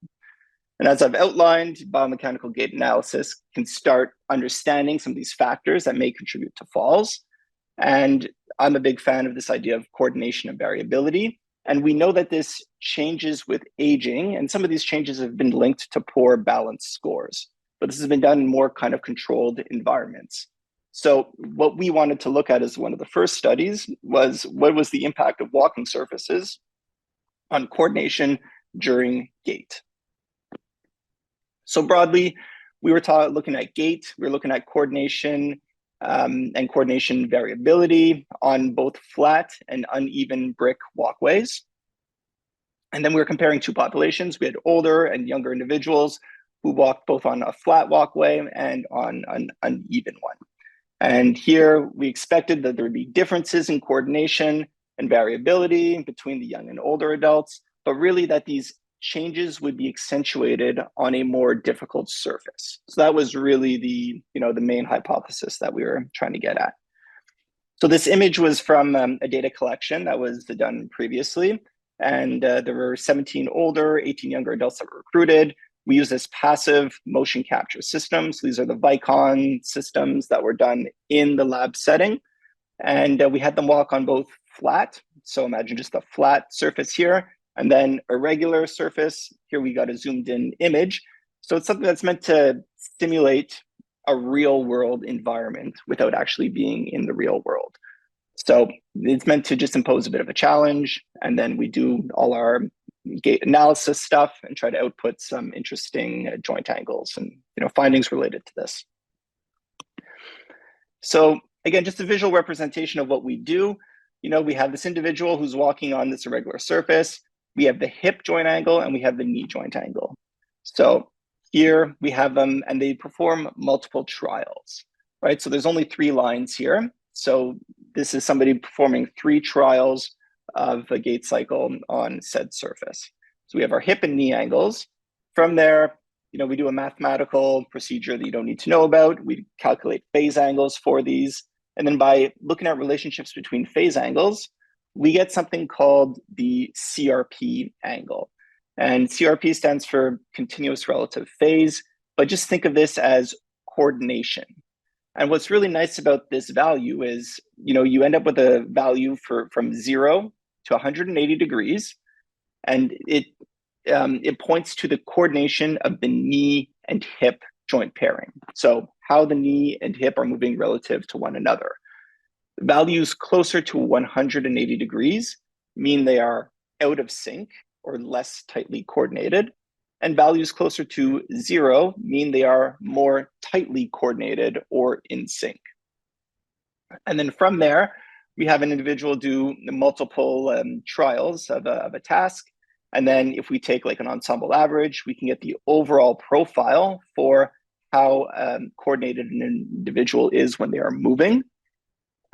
And as I've outlined, biomechanical gait analysis can start understanding some of these factors that may contribute to falls. And I'm a big fan of this idea of coordination and variability. And we know that this changes with aging, and some of these changes have been linked to poor balance scores. But this has been done in more kind of controlled environments. So what we wanted to look at as one of the first studies was what was the impact of walking surfaces on coordination during gait. So broadly, we were looking at gait, we were looking at coordination and coordination variability on both flat and uneven brick walkways. And then we were comparing two populations. We had older and younger individuals who walked both on a flat walkway and on an uneven one. And here we expected that there would be differences in coordination and variability between the young and older adults, but really that these changes would be accentuated on a more difficult surface. So that was really the main hypothesis that we were trying to get at. So this image was from a data collection that was done previously, and there were 17 older, 18 younger adults that were recruited. We use this passive motion capture system. So these are the Vicon systems that were done in the lab setting. And we had them walk on both flat. So imagine just a flat surface here, and then a regular surface. Here we got a zoomed in image. So it's something that's meant to simulate a real world environment without actually being in the real world. So it's meant to just impose a bit of a challenge. And then we do all our gait analysis stuff and try to output some interesting joint angles and findings related to this. So again, just a visual representation of what we do. We have this individual who's walking on this irregular surface. We have the hip joint angle and we have the knee joint angle. So here we have them, and they perform multiple trials, right? So there's only 3 lines here. So this is somebody performing 3 trials of a gait cycle on said surface. So we have our hip and knee angles. From there, we do a mathematical procedure that you don't need to know about. We calculate phase angles for these. And then by looking at relationships between phase angles, we get something called the CRP angle. And CRP stands for continuous relative phase, but just think of this as coordination. And what's really nice about this value is, you end up with a value from 0 to 180 degrees. And it it points to the coordination of the knee and hip joint pairing. So how the knee and hip are moving relative to one another. Values closer to 180 degrees mean they are out of sync or less tightly coordinated. And values closer to 0 mean they are more tightly coordinated or in sync. And then from there, we have an individual do multiple trials of a task. And then if we take like an ensemble average, we can get the overall profile for how coordinated an individual is when they are moving.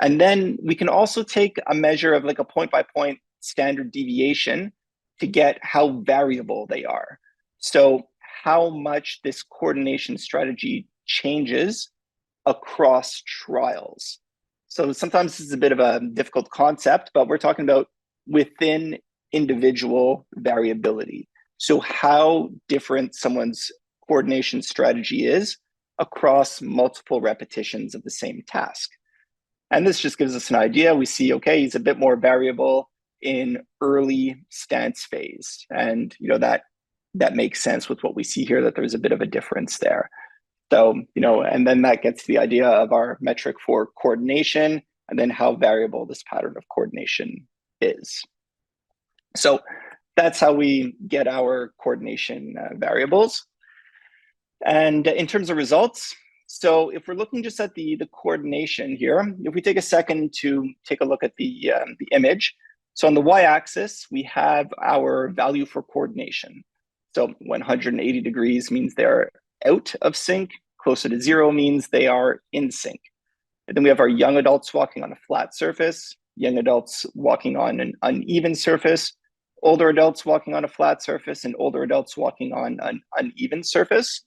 And then we can also take a measure of like a point-by-point standard deviation to get how variable they are. So how much this coordination strategy changes across trials. So sometimes this is a bit of a difficult concept, but we're talking about within individual variability. So how different someone's coordination strategy is across multiple repetitions of the same task. And this just gives us an idea. We see, okay, he's a bit more variable in early stance phase. And that makes sense with what we see here, that there's a bit of a difference there. So, and then that gets to the idea of our metric for coordination and then how variable this pattern of coordination is. So that's how we get our coordination variables. And in terms of results, so if we're looking just at the coordination here, if we take a second to take a look at the image. So on the y-axis, we have our value for coordination. So 180 degrees means they're out of sync. Closer to 0 means they are in sync. And then we have our young adults walking on a flat surface, young adults walking on an uneven surface, older adults walking on a flat surface, and older adults walking on an uneven surface.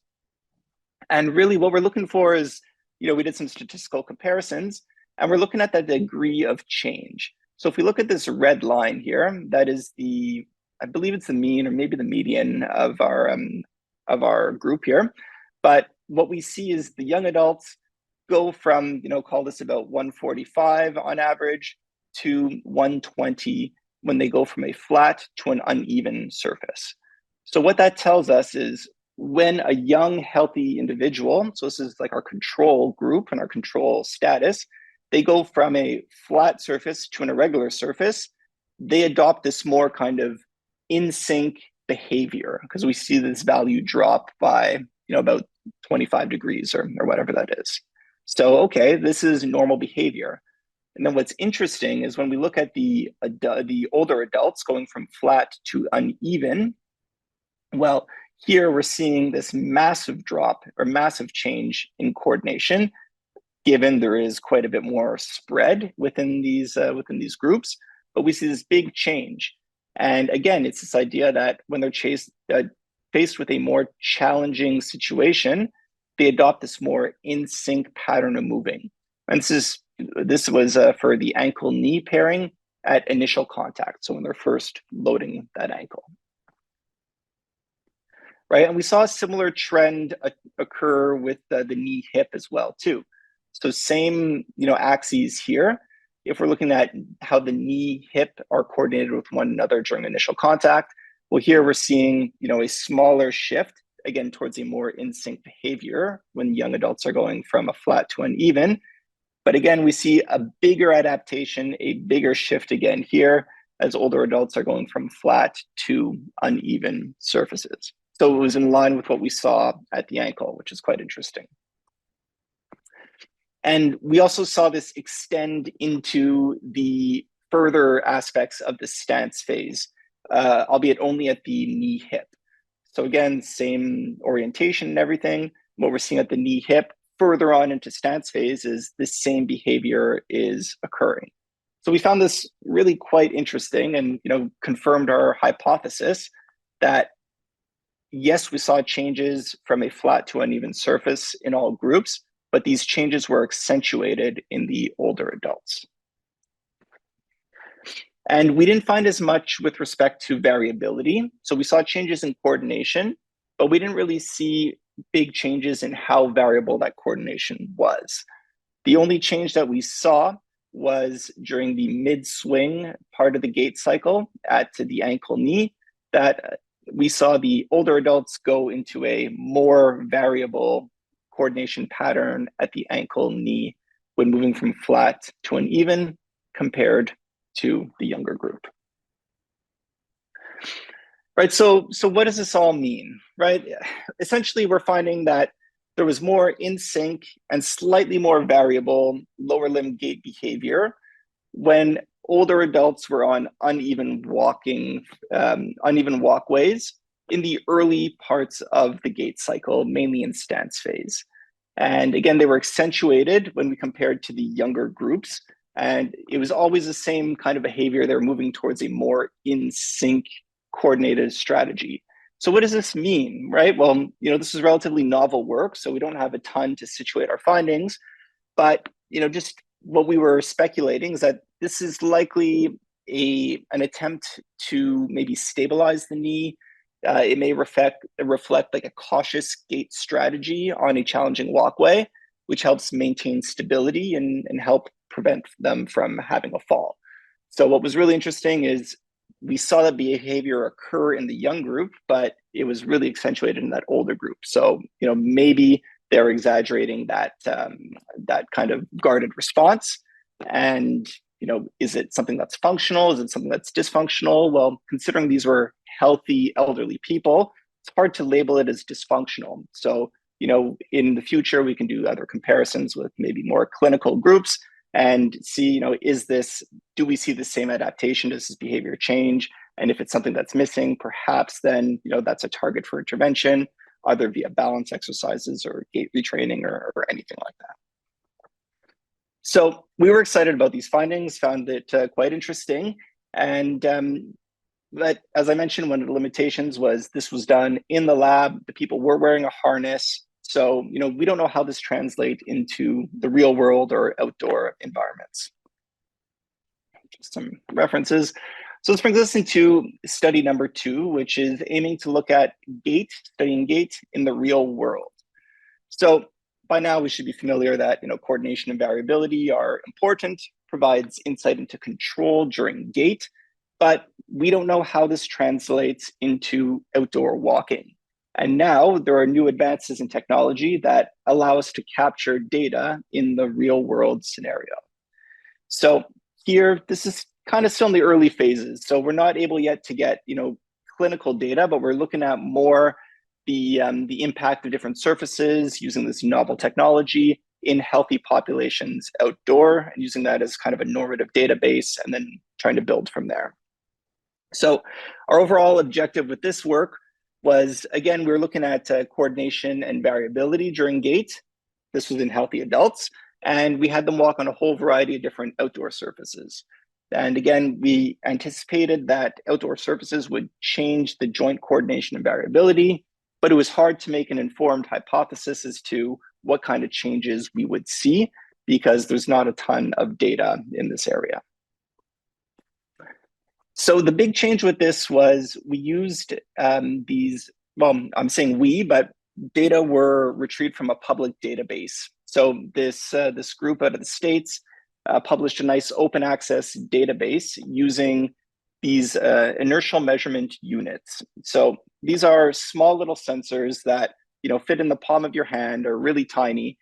And really what we're looking for is, we did some statistical comparisons, and we're looking at the degree of change. So if we look at this red line here, that is I believe it's the mean or maybe the median of our group here. But what we see is the young adults go from, call this about 145 on average to 120 when they go from a flat to an uneven surface. So what that tells us is when a young, healthy individual, so this is like our control group and our control status, they go from a flat surface to an irregular surface, they adopt this more kind of in sync behavior, because we see this value drop by about 25 degrees or whatever that is. So, okay, this is normal behavior. And then what's interesting is when we look at the older adults going from flat to uneven, well, here we're seeing this massive drop or massive change in coordination, given there is quite a bit more spread within these groups, but we see this big change. And again, it's this idea that when they're faced with a more challenging situation, they adopt this more in sync pattern of moving. And this was for the ankle-knee pairing at initial contact, so when they're first loading that ankle. Right, and we saw a similar trend occur with the knee-hip as well too. So same axes here. If we're looking at how the knee-hip are coordinated with one another during initial contact, well, here we're seeing a smaller shift, again, towards a more in-sync behavior when young adults are going from a flat to uneven. But again, we see a bigger adaptation, a bigger shift again here as older adults are going from flat to uneven surfaces. So it was in line with what we saw at the ankle, which is quite interesting. And we also saw this extend into the further aspects of the stance phase, albeit only at the knee-hip. So again, same orientation and everything. What we're seeing at the knee-hip further on into stance phase is the same behavior is occurring. So we found this really quite interesting and confirmed our hypothesis that yes, we saw changes from a flat to uneven surface in all groups, but these changes were accentuated in the older adults. And we didn't find as much with respect to variability. So we saw changes in coordination, but we didn't really see big changes in how variable that coordination was. The only change that we saw was during the mid-swing part of the gait cycle at the ankle knee, that we saw the older adults go into a more variable coordination pattern at the ankle knee when moving from flat to uneven compared to the younger group. Right, so what does this all mean, right? Essentially, we're finding that there was more in sync and slightly more variable lower limb gait behavior when older adults were on uneven walkways in the early parts of the gait cycle, mainly in stance phase. And again, they were accentuated when we compared to the younger groups. And it was always the same kind of behavior. They were moving towards a more in sync coordinated strategy. So what does this mean, right? Well, this is relatively novel work, so we don't have a ton to situate our findings, but just what we were speculating is that this is likely an attempt to maybe stabilize the knee. It may reflect like a cautious gait strategy on a challenging walkway, which helps maintain stability and help prevent them from having a fall. So what was really interesting is we saw that behavior occur in the young group, but it was really accentuated in that older group. So, maybe they're exaggerating that kind of guarded response. And, is it something that's functional? Is it something that's dysfunctional? Well, considering these were healthy elderly people, it's hard to label it as dysfunctional. So, in the future, we can do other comparisons with maybe more clinical groups and see, do we see the same adaptation? Does this behavior change? And if it's something that's missing, perhaps then, that's a target for intervention, either via balance exercises or gait retraining or anything like that. So we were excited about these findings, found it quite interesting. And but as I mentioned, one of the limitations was this was done in the lab. The people were wearing a harness. So, we don't know how this translates into the real world or outdoor environments. Just some references. So this brings us into study number 2, which is aiming to look at studying gait in the real world. So by now we should be familiar that, coordination and variability are important, provides insight into control during gait, but we don't know how this translates into outdoor walking. And now there are new advances in technology that allow us to capture data in the real world scenario. So here, this is kind of still in the early phases. So we're not able yet to get, clinical data, but we're looking at more the impact of different surfaces using this novel technology in healthy populations outdoor and using that as kind of a normative database and then trying to build from there. So our overall objective with this work was, again, we were looking at coordination and variability during gait. This was in healthy adults, and we had them walk on a whole variety of different outdoor surfaces. And again, we anticipated that outdoor surfaces would change the joint coordination and variability, but it was hard to make an informed hypothesis as to what kind of changes we would see because there's not a ton of data in this area. So the big change with this was we used these, well, I'm saying we, but data were retrieved from a public database. So this group out of the States published a nice open access database using these inertial measurement units. So these are small little sensors that fit in the palm of your hand, are really tiny,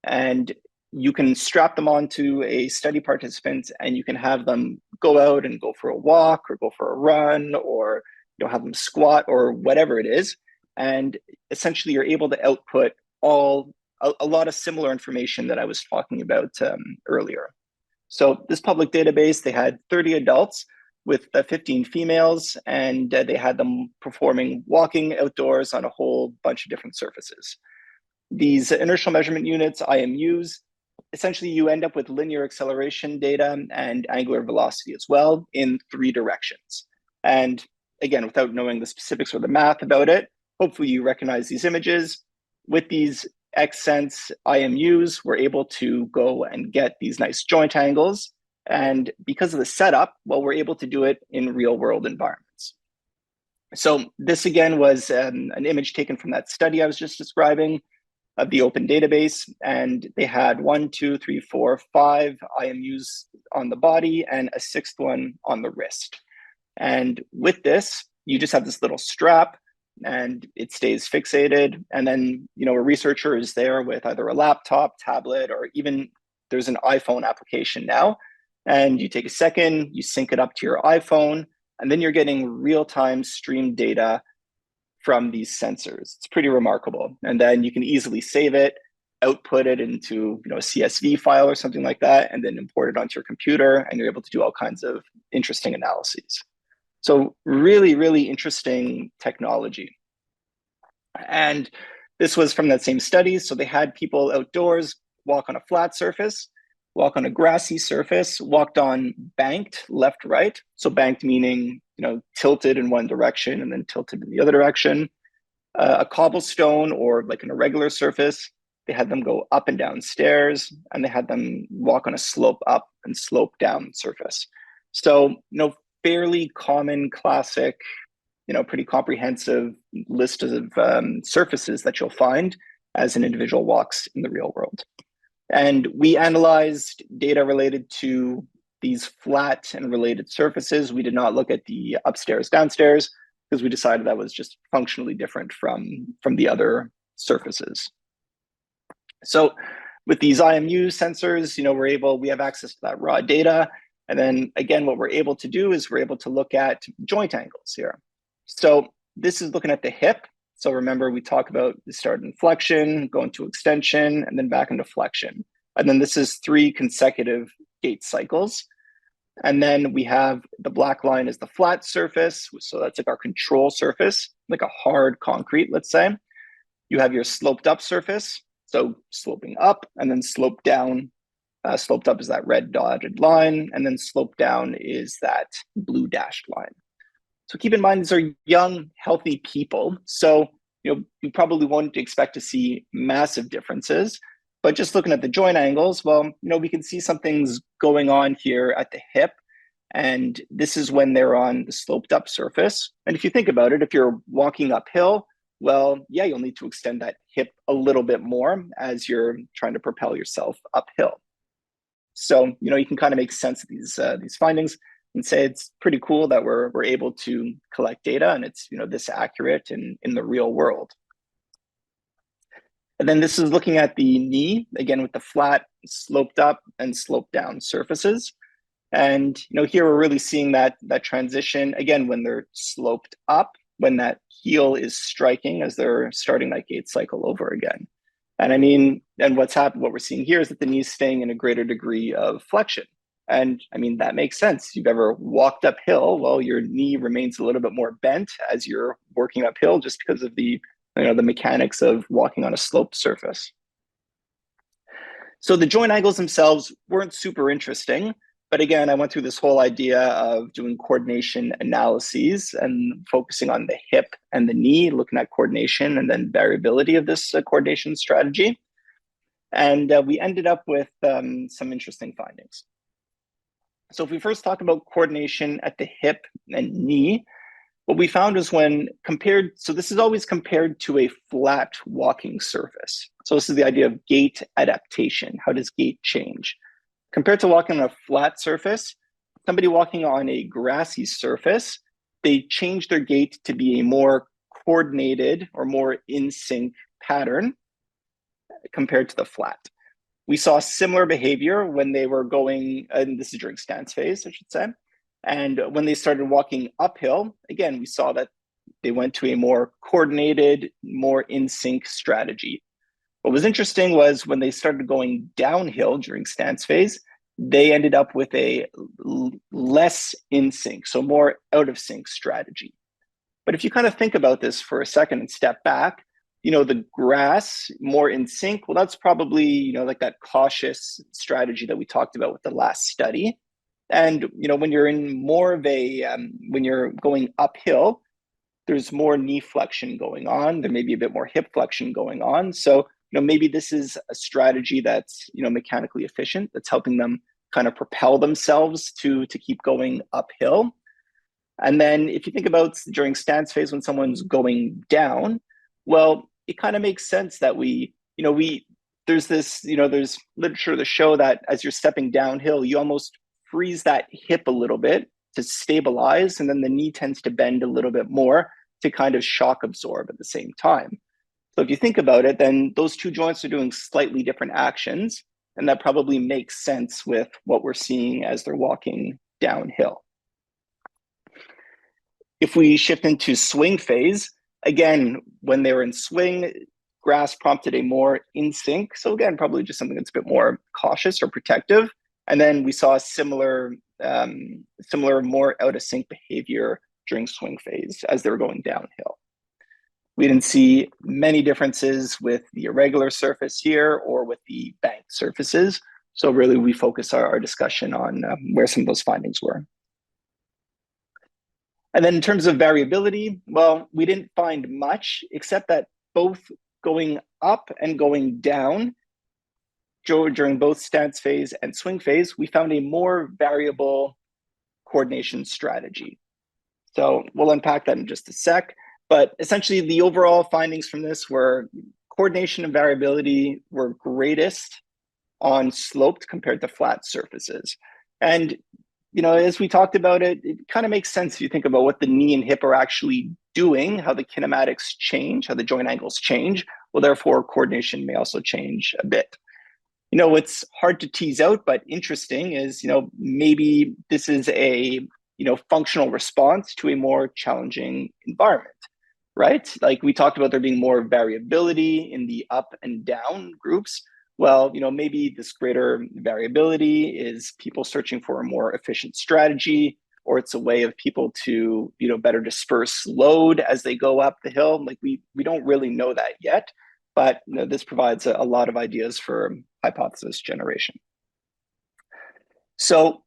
and you can strap them onto a study participant and you can have them go out and go for a walk or go for a run or have them squat or whatever it is. And essentially you're able to output a lot of similar information that I was talking about earlier. So this public database, they had 30 adults with 15 females, and they had them performing walking outdoors on a whole bunch of different surfaces. These inertial measurement units, IMUs, essentially you end up with linear acceleration data and angular velocity as well in 3 directions. And again, without knowing the specifics or the math about it, hopefully you recognize these images. With these XSense IMUs, we're able to go and get these nice joint angles. And because of the setup, well, we're able to do it in real world environments. So this again was an image taken from that study I was just describing of the open database. And they had 1, 2, 3, 4, 5 IMUs on the body and a 6th one on the wrist. And with this, you just have this little strap and it stays fixated. And then, a researcher is there with either a laptop, tablet, or even there's an iPhone application now. And you take a second, you sync it up to your iPhone, and then you're getting real-time stream data from these sensors. It's pretty remarkable. And then you can easily save it, output it into a CSV file or something like that, and then import it onto your computer, and you're able to do all kinds of interesting analyses. So really, really interesting technology. And this was from that same study. So they had people outdoors walk on a flat surface, walk on a grassy surface, walked on banked left, right. So banked meaning, tilted in one direction and then tilted in the other direction. A cobblestone or like an irregular surface, they had them go up and down stairs, and they had them walk on a slope up and slope down surface. So, fairly common, classic, pretty comprehensive list of surfaces that you'll find as an individual walks in the real world. And we analyzed data related to these flat and related surfaces. We did not look at the upstairs, downstairs, because we decided that was just functionally different from the other surfaces. So with these IMU sensors, we have access to that raw data. And then again, what we're able to do is we're able to look at joint angles here. So this is looking at the hip. So remember, we talk about the start in flexion, going to extension, and then back into flexion. And then this is 3 consecutive gait cycles. And then we have the black line is the flat surface. So that's like our control surface, like a hard concrete, let's say. You have your sloped up surface. So sloping up and then slope down. Sloped up is that red dotted line. And then slope down is that blue dashed line. So keep in mind, these are young, healthy people. So, you probably won't expect to see massive differences. But just looking at the joint angles, well, we can see something's going on here at the hip. And this is when they're on the sloped up surface. And if you think about it, if you're walking uphill, well, yeah, you'll need to extend that hip a little bit more as you're trying to propel yourself uphill. So, you can kind of make sense of these findings and say it's pretty cool that we're able to collect data and it's this accurate in the real world. And then this is looking at the knee, again, with the flat, sloped up and sloped down surfaces. And here we're really seeing that transition, again, when they're sloped up, when that heel is striking as they're starting that gait cycle over again. And what we're seeing here is that the knee is staying in a greater degree of flexion. And that makes sense. You've ever walked uphill, well, your knee remains a little bit more bent as you're working uphill just because of the mechanics of walking on a sloped surface. So the joint angles themselves weren't super interesting. But again, I went through this whole idea of doing coordination analyses and focusing on the hip and the knee, looking at coordination and then variability of this coordination strategy. And we ended up with some interesting findings. So if we first talk about coordination at the hip and knee, what we found was so this is always compared to a flat walking surface. So this is the idea of gait adaptation. How does gait change? Compared to walking on a flat surface, somebody walking on a grassy surface, they change their gait to be a more coordinated or more in sync pattern compared to the flat. We saw similar behavior when they were going, and this is during stance phase, I should say. And when they started walking uphill, again, we saw that they went to a more coordinated, more in sync strategy. What was interesting was when they started going downhill during stance phase, they ended up with a less in sync, so more out of sync strategy. But if you kind of think about this for a second and step back, the grass more in sync, well, that's probably, like that cautious strategy that we talked about with the last study. And, when you're in more of when you're going uphill, there's more knee flexion going on. There may be a bit more hip flexion going on. So, maybe this is a strategy that's, mechanically efficient, that's helping them kind of propel themselves to keep going uphill. And then if you think about during stance phase when someone's going down, well, it kind of makes sense that there's literature to show that as you're stepping downhill, you almost freeze that hip a little bit to stabilize, and then the knee tends to bend a little bit more to kind of shock absorb at the same time. So if you think about it, then those two joints are doing slightly different actions, and that probably makes sense with what we're seeing as they're walking downhill. If we shift into swing phase, again, when they were in swing, grass prompted a more in sync. So again, probably just something that's a bit more cautious or protective. And then we saw similar, more out of sync behavior during swing phase as they were going downhill. We didn't see many differences with the irregular surface here or with the banked surfaces. So really we focus our discussion on where some of those findings were. And then in terms of variability, well, we didn't find much except that both going up and going down during both stance phase and swing phase, we found a more variable coordination strategy. So we'll unpack that in just a sec. But essentially, the overall findings from this were coordination and variability were greatest on sloped compared to flat surfaces. And, you know, as we talked about it, it kind of makes sense if you think about what the knee and hip are actually doing, how the kinematics change, how the joint angles change. Well, therefore, coordination may also change a bit. You know, what's hard to tease out, but interesting is, you know, maybe this is a, you know, functional response to a more challenging environment. Right? Like we talked about there being more variability in the up and down groups. Well, you know, maybe this greater variability is people searching for a more efficient strategy, or it's a way of people to, you know, better disperse load as they go up the hill. Like we don't really know that yet, but you know, this provides a lot of ideas for hypothesis generation. So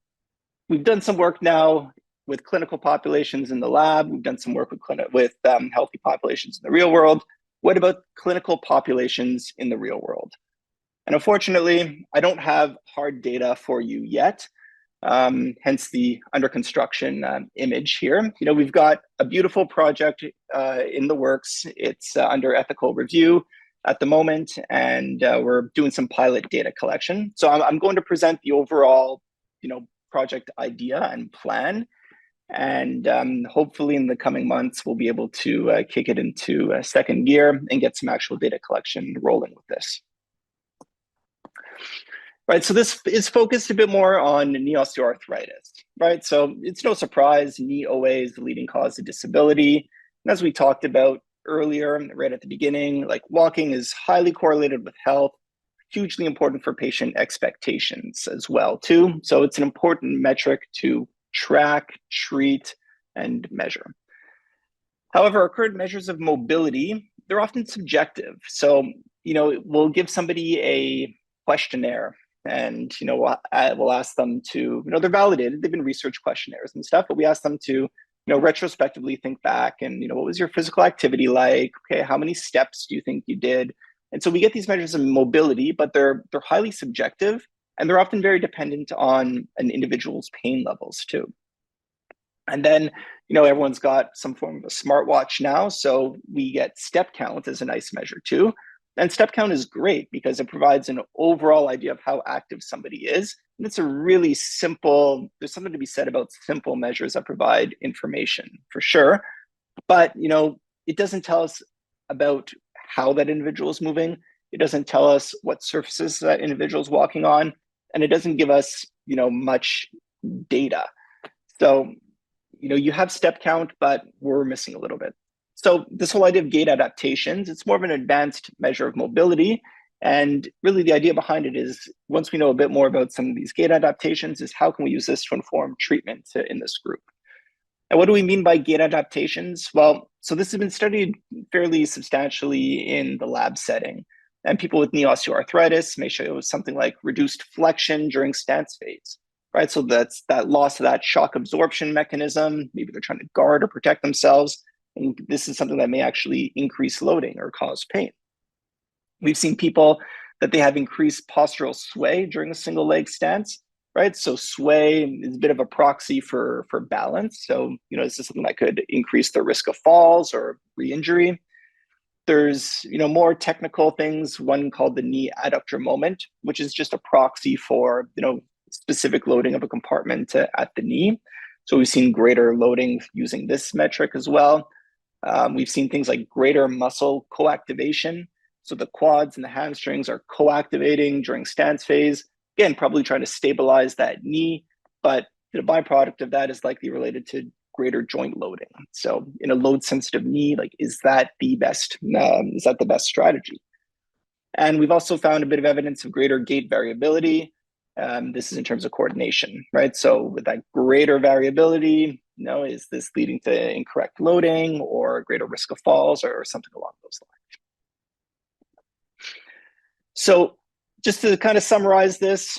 we've done some work now with clinical populations in the lab. We've done some work with healthy populations in the real world. What about clinical populations in the real world? And unfortunately, I don't have hard data for you yet, hence the under construction image here. You know, we've got a beautiful project in the works. It's under ethical review at the moment, and we're doing some pilot data collection. So I'm going to present the overall, you know, project idea and plan. And hopefully in the coming months, we'll be able to kick it into second gear and get some actual data collection rolling with this. Right, so this is focused a bit more on knee osteoarthritis, right? So it's no surprise, knee OA is the leading cause of disability. And as we talked about earlier, right at the beginning, like walking is highly correlated with health, hugely important for patient expectations as well too. So it's an important metric to track, treat, and measure. However, our current measures of mobility, they're often subjective. So, you know, we'll give somebody a questionnaire and, you know, we'll ask them to, you know, they're validated, they've been research questionnaires and stuff, but we ask them to, you know, retrospectively think back and, you know, what was your physical activity like? Okay, how many steps do you think you did? And so we get these measures of mobility, but they're highly subjective. And they're often very dependent on an individual's pain levels too. And then, you know, everyone's got some form of a smartwatch now. So we get step count as a nice measure too. And step count is great because it provides an overall idea of how active somebody is. And it's a really simple, there's something to be said about simple measures that provide information for sure. But, you know, it doesn't tell us about how that individual is moving. It doesn't tell us what surfaces that individual is walking on. And it doesn't give us, you know, much data. So, you know, you have step count, but we're missing a little bit. So this whole idea of gait adaptations, it's more of an advanced measure of mobility. And really the idea behind it is once we know a bit more about some of these gait adaptations is how can we use this to inform treatment in this group? And what do we mean by gait adaptations? Well, so this has been studied fairly substantially in the lab setting. And people with knee osteoarthritis may show something like reduced flexion during stance phase, right? So that's that loss of that shock absorption mechanism. Maybe they're trying to guard or protect themselves. And this is something that may actually increase loading or cause pain. We've seen people that they have increased postural sway during a single leg stance, right? So sway is a bit of a proxy for balance. So, you know, this is something that could increase the risk of falls or re-injury. There's, you know, more technical things, one called the knee adductor moment, which is just a proxy for, you know, specific loading of a compartment at the knee. So we've seen greater loading using this metric as well. We've seen things like greater muscle co-activation. So the quads and the hamstrings are co-activating during stance phase. Again, probably trying to stabilize that knee, but the byproduct of that is likely related to greater joint loading. So in a load-sensitive knee, like, is that the best strategy? And we've also found a bit of evidence of greater gait variability. This is in terms of coordination, right? So with that greater variability, is this leading to incorrect loading or greater risk of falls or something along those lines? So just to kind of summarize this,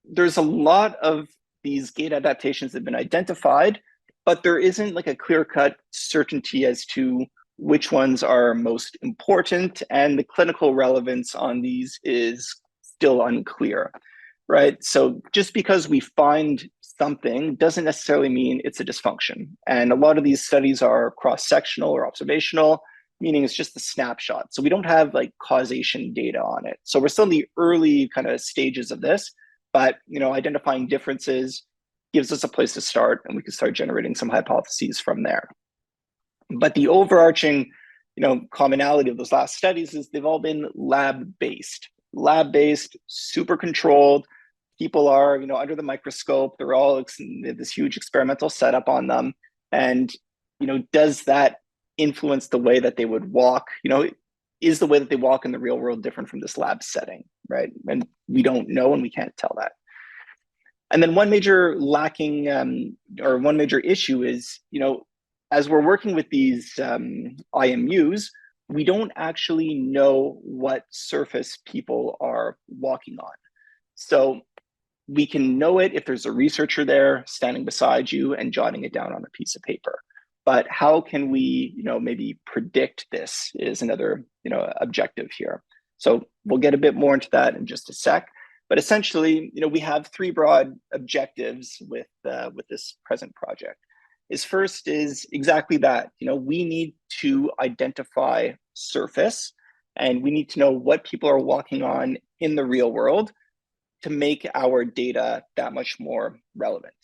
there's a lot of these gait adaptations that have been identified, but there isn't like a clear-cut certainty as to which ones are most important, and the clinical relevance on these is still unclear, right? So just because we find something doesn't necessarily mean it's a dysfunction. And a lot of these studies are cross-sectional or observational, meaning it's just a snapshot. So we don't have like causation data on it. So we're still in the early kind of stages of this, but identifying differences gives us a place to start, and we can start generating some hypotheses from there. But the overarching, commonality of those last studies is they've all been lab-based, super controlled. People are, under the microscope. They're all they have this huge experimental setup on them. And, does that influence the way that they would walk? Is the way that they walk in the real world different from this lab setting, right? And we don't know, and we can't tell that. And then one major issue is, as we're working with these IMUs, we don't actually know what surface people are walking on. So we can know it if there's a researcher there standing beside you and jotting it down on a piece of paper. But how can we, maybe predict this is another, objective here. So we'll get a bit more into that in just a sec. But essentially, we have three broad objectives with this present project. First is exactly that. We need to identify surface, and we need to know what people are walking on in the real world to make our data that much more relevant.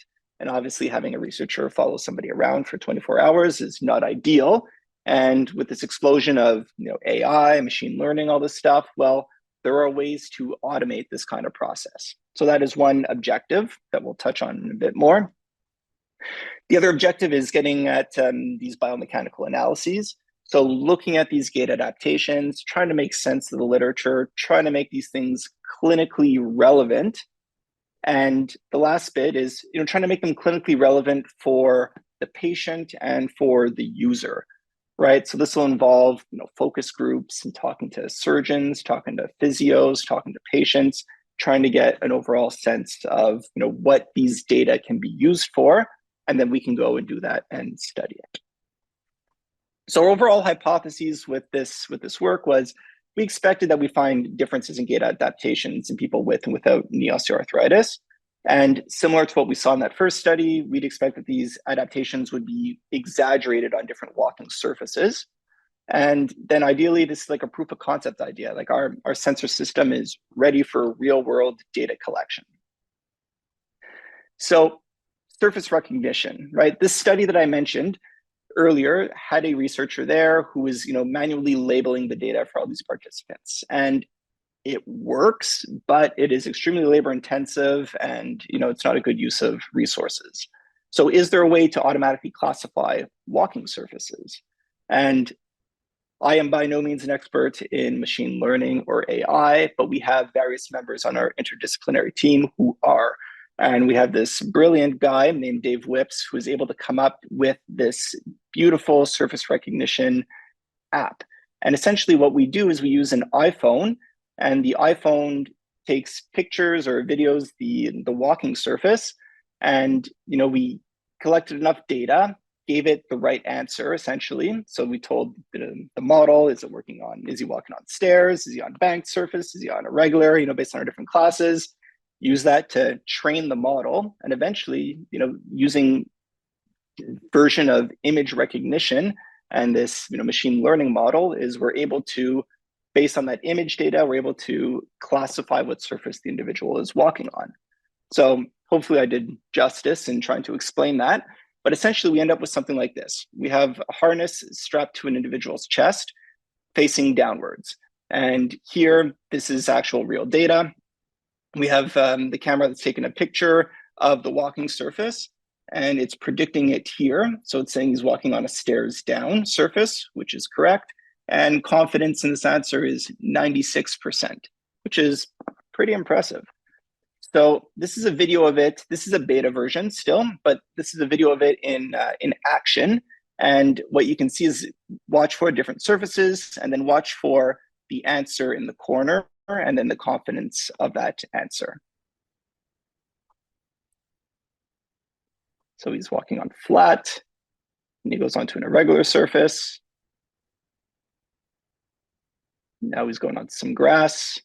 And obviously, having a researcher follow somebody around for 24 hours is not ideal. And with this explosion of AI, machine learning, all this stuff, well, there are ways to automate this kind of process. So that is one objective that we'll touch on a bit more. The other objective is getting at these biomechanical analyses. So looking at these gait adaptations, trying to make sense of the literature, trying to make these things clinically relevant. And the last bit is trying to make them clinically relevant for the patient and for the user, right? So this will involve focus groups and talking to surgeons, talking to physios, talking to patients, trying to get an overall sense of what these data can be used for, and then we can go and do that and study it. So our overall hypotheses with this work was we expected that we find differences in gait adaptations in people with and without knee osteoarthritis. And similar to what we saw in that first study, we'd expect that these adaptations would be exaggerated on different walking surfaces. And then ideally, this is like a proof of concept idea, like our sensor system is ready for real world data collection. So surface recognition, right? This study that I mentioned earlier had a researcher there who was manually labeling the data for all these participants. And it works, but it is extremely labor intensive, and it's not a good use of resources. So is there a way to automatically classify walking surfaces? And I am by no means an expert in machine learning or AI, but we have various members on our interdisciplinary team who are. And we have this brilliant guy named Dave Whips who is able to come up with this beautiful surface recognition app. And essentially what we do is we use an iPhone, and the iPhone takes pictures or videos the walking surface, and we collected enough data, gave it the right answer essentially. So we told the model, is he walking on stairs? Is he on banked surface? Is he on a regular, based on our different classes? Use that to train the model, and eventually, using version of image recognition and this, machine learning model is we're able to, based on that image data, we're able to classify what surface the individual is walking on. So hopefully I did justice in trying to explain that. But essentially, we end up with something like this. We have a harness strapped to an individual's chest facing downwards. And here, this is actual real data. We have the camera that's taken a picture of the walking surface, and it's predicting it here. So it's saying he's walking on a stairs down surface, which is correct. And confidence in this answer is 96%, which is pretty impressive. So this is a video of it. This is a beta version still, but this is a video of it in action. And what you can see is watch for different surfaces and then watch for the answer in the corner and then the confidence of that answer. So he's walking on flat, and he goes onto an irregular surface. Now he's going on some grass.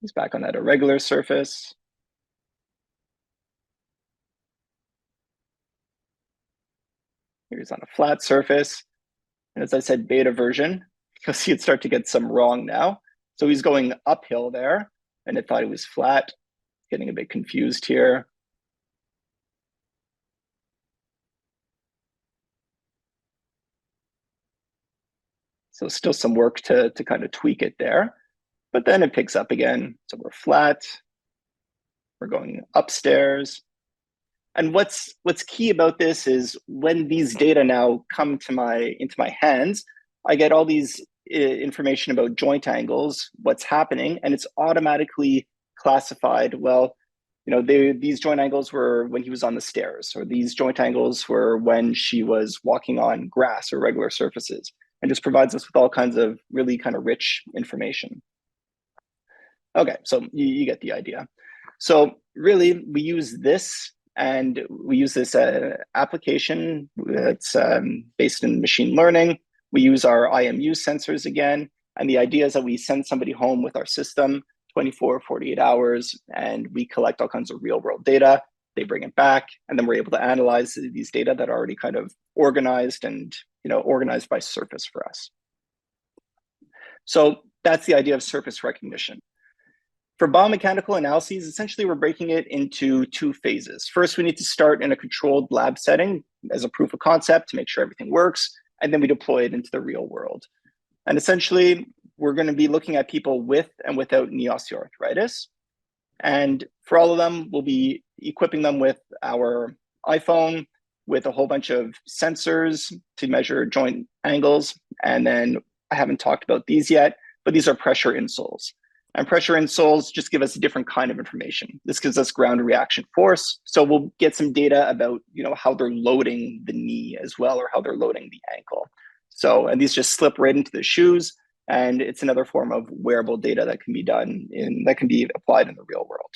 He's back on that irregular surface. Here he's on a flat surface. And as I said, beta version, you'll see it start to get some wrong now. So he's going uphill there, and it thought it was flat, getting a bit confused here. So still some work to kind of tweak it there, but then it picks up again. So we're flat, we're going upstairs. And what's key about this is when these data now come to into my hands, I get all these information about joint angles, what's happening, and it's automatically classified. Well, these joint angles were when he was on the stairs, or these joint angles were when she was walking on grass or regular surfaces, and just provides us with all kinds of really kind of rich information. Okay, so you get the idea. So really, we use this. And we use this application that's based in machine learning. We use our IMU sensors again. And the idea is that we send somebody home with our system 24, 48 hours, and we collect all kinds of real world data. They bring it back, and then we're able to analyze these data that are already kind of organized and organized by surface for us. So that's the idea of surface recognition. For biomechanical analyses, essentially, we're breaking it into two phases. First, we need to start in a controlled lab setting as a proof of concept to make sure everything works, and then we deploy it into the real world. And essentially, we're going to be looking at people with and without knee osteoarthritis. And for all of them, we'll be equipping them with our iPhone with a whole bunch of sensors to measure joint angles. And then I haven't talked about these yet, but these are pressure insoles. And pressure insoles just give us a different kind of information. This gives us ground reaction force. So we'll get some data about how they're loading the knee as well, or how they're loading the ankle. So, and these just slip right into the shoes. And it's another form of wearable data that can be that can be applied in the real world.